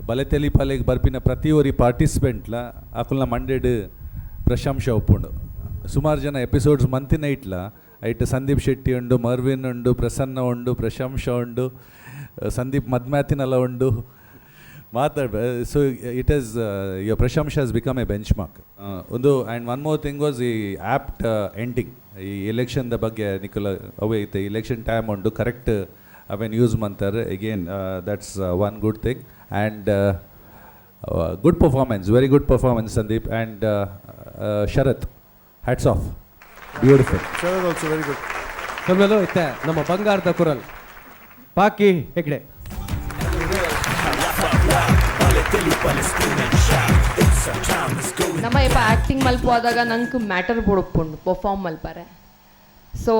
ಬಲೆ ತೆಲಿಪಾಲೆಗೆ ಬರ್ಪಿನ ಪ್ರತಿ ಒರಿ ಪಾರ್ಟಿಸಿಪೆಂಟ್ಲ ಅಕಲ್ನ ಮಂಡೆಡ್ ಪ್ರಶಂಸೆ ಒಪ್ಪುಂಡು ಸುಮಾರು ಜನ ಎಪಿಸೋಡ್ಸ್ ಮಂತಿನ ಇಟ್ಲ ಐಟ್ ಸಂದೀಪ್ ಶೆಟ್ಟಿ ಉಂಡು, ಮರ್ವಿನ್ ಉಂಡು, ಪ್ರಸನ್ನ ಉಂಡು, ಪ್ರಶಂಸ ಉಂಡು, ಸಂದೀಪ್ ಮದ್ಮ್ಯಾತಿನಲ್ಲ ಉಂಡು ಮಾತಾಡ. ಸೊ ಇಟ್ ಈಸ್ ಯುವರ್ ಪ್ರಶಂಸ has become a benchmark ಒಂದು. And one more thing was ಈ ಆ್ಯಪ್ಟ್ ಎಂಡಿಂಗ್ ಈ ಎಲೆಕ್ಷನ್ದ ಬಗ್ಗೆ ನಿಕಲ ಅವೇ ಐತೆ ಇಲೆಕ್ಷನ್ ಟೈಮ್ ಉಂಡು ಕರೆಕ್ಟ್ ಅವೇನು ಯೂಸ್ ಮಾಡ್ತಾರೆ again that's one good thing. And good performance, very good performance Sandeep. And Sharath, hats off, beautiful. Sharath also very good. ಕಮ್ಮೆಲ್ಲೋ ಇತ್ತೆ ನಮ್ಮ ಬಂಗಾರದ ಕುರಲ್ ಪಾಕಿ ಹೆಗ್ಡೆ. ನಮ್ಮ ಇಪ್ಪ ಆ್ಯಕ್ಟಿಂಗ್ ಮಲ್ಪೋದಾಗ ನಂಗೆ ಮ್ಯಾಟರ್ ಬೊಡಪ್ಪುಂಡು ಪರ್ಫಾರ್ಮ್ ಮಲ್ಪಾರೆ. ಸೊ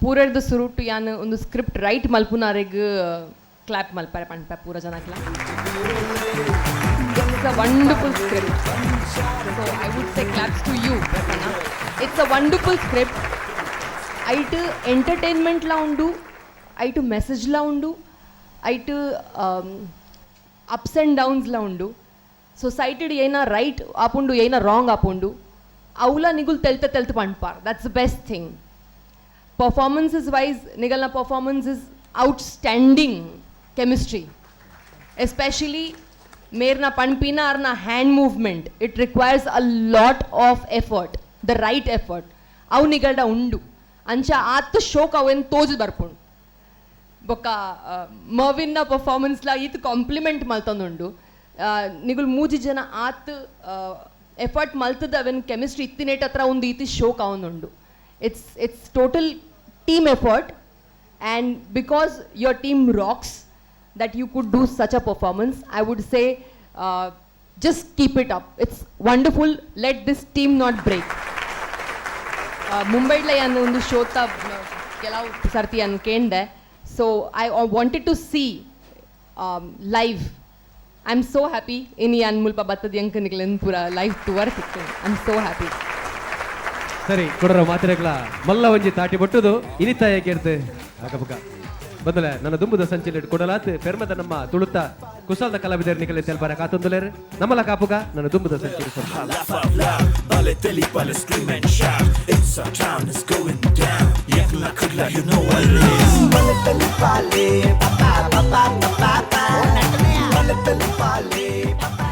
ಪೂರಡ್ದು ಸುರುಟು ಯಾನು ಒಂದು ಸ್ಕ್ರಿಪ್ಟ್ ರೈಟ್ ಮಲ್ಪುನಾರಿಗೆ ಕ್ಲಾಪ್ ಮಲ್ಪಾರೆ ಪಂಪ ಪೂರ ಜನಕ್ಲ. It's a wonderful script. So I would say claps to you Prasanna. It's a wonderful script. ಐಟ್ ಎಂಟರ್ಟೈನ್ಮೆಂಟ್ಲ ಉಂಡು, ಐಟು ಮೆಸೇಜ್ಲ ಉಂಡು, ಐಟು ಅಪ್ಸ್ ಆ್ಯಂಡ್ ಡೌನ್ಸ್ಲ ಉಂಡು. ಸೊಸೈಟಿಡ್ ಏನ ರೈಟ್ ಆಪುಂಡು ಏನ ರಾಂಗ್ ಆಪುಂಡು ಅವಲ ನಿಗುಲ್ ತೆಲ್ತು ಪಂಡ್ಪಾರ್. That's the best thing. Performances wise ನಿಗಲ್ನ performance is outstanding chemistry. Especially ಮೇರ್ನ ಪಣ್ಪಿನ ಅವ್ರನ್ನ hand movement it requires a lot of effort, the right effort ಅವು ನಿಗಲ್ಡ ಉಂಡು. ಅಂಚ ಆತ ಶೋಕ್ ಅವೇನು ತೋಜ್ ಬರ್ಪುಂಡು. ಬೊಕ್ಕ ಮರ್ವಿನ್ನ ಪರ್ಫಾರ್ಮೆನ್ಸ್ಲ ಈತ್ ಕಾಂಪ್ಲಿಮೆಂಟ್ ಮಲ್ತೊಂದುಂಡು. ನಿಗುಲ್ ಮೂಜಿ ಜನ ಆತ್ ಎಫರ್ಟ್ ಮಲ್ತದ ಅವೆನ್ ಕೆಮಿಸ್ಟ್ರಿ ಇತ್ತಿನೇಟ್ ಹತ್ರ ಒಂದು ಈತಿ ಶೋಕ್ ಅವನುಂಡು. It's total team effort. And because your team rocks that you could do such a performance, I would say just keep it up. It's wonderful. Let this team not break. Mumbai anu ಒಂದು ಶೋತ ಕೆಲವು ಸರ್ತಿ ಅನ್ಕೇಂಡೆ. So I wanted to see live. I'm so happy in ಈ ಅನ್ಮುಲ್ಪ ಬತ್ತದ ಅಂಕ ನಿಗಲನ್ ಪೂರ live tour ಸಿಕ್ತು. I'm so happy. ಸರಿ ಕೊಡರ ಮಾತಿರಗ್ಲ ಮಲ್ಲ ಒಂಜಿ ತಾಟಿ ಬಟ್ಟುದು ಇನಿತಾಯ ಕೇರ್ತೆ ಆಗಬಕ ಬದಲ ನನ್ನ ದುಂಬುದ ಸಂಚಿನ ಕೊಡಲಾತ್ ಪೆರ್ಮದ ನಮ್ಮ ತುಳುತ್ತ ಕುಶಲದ ಕಲಾವಿದರ ನಿಕಲೆ ತೆಲ್ಬಾರ ಕಾತೊಂದುಲೇರ್ ನಮ್ಮಲ ಕಾಪುಗ ನನ್ನ ದುಂಬುದ ಸಂಚಿನ Bale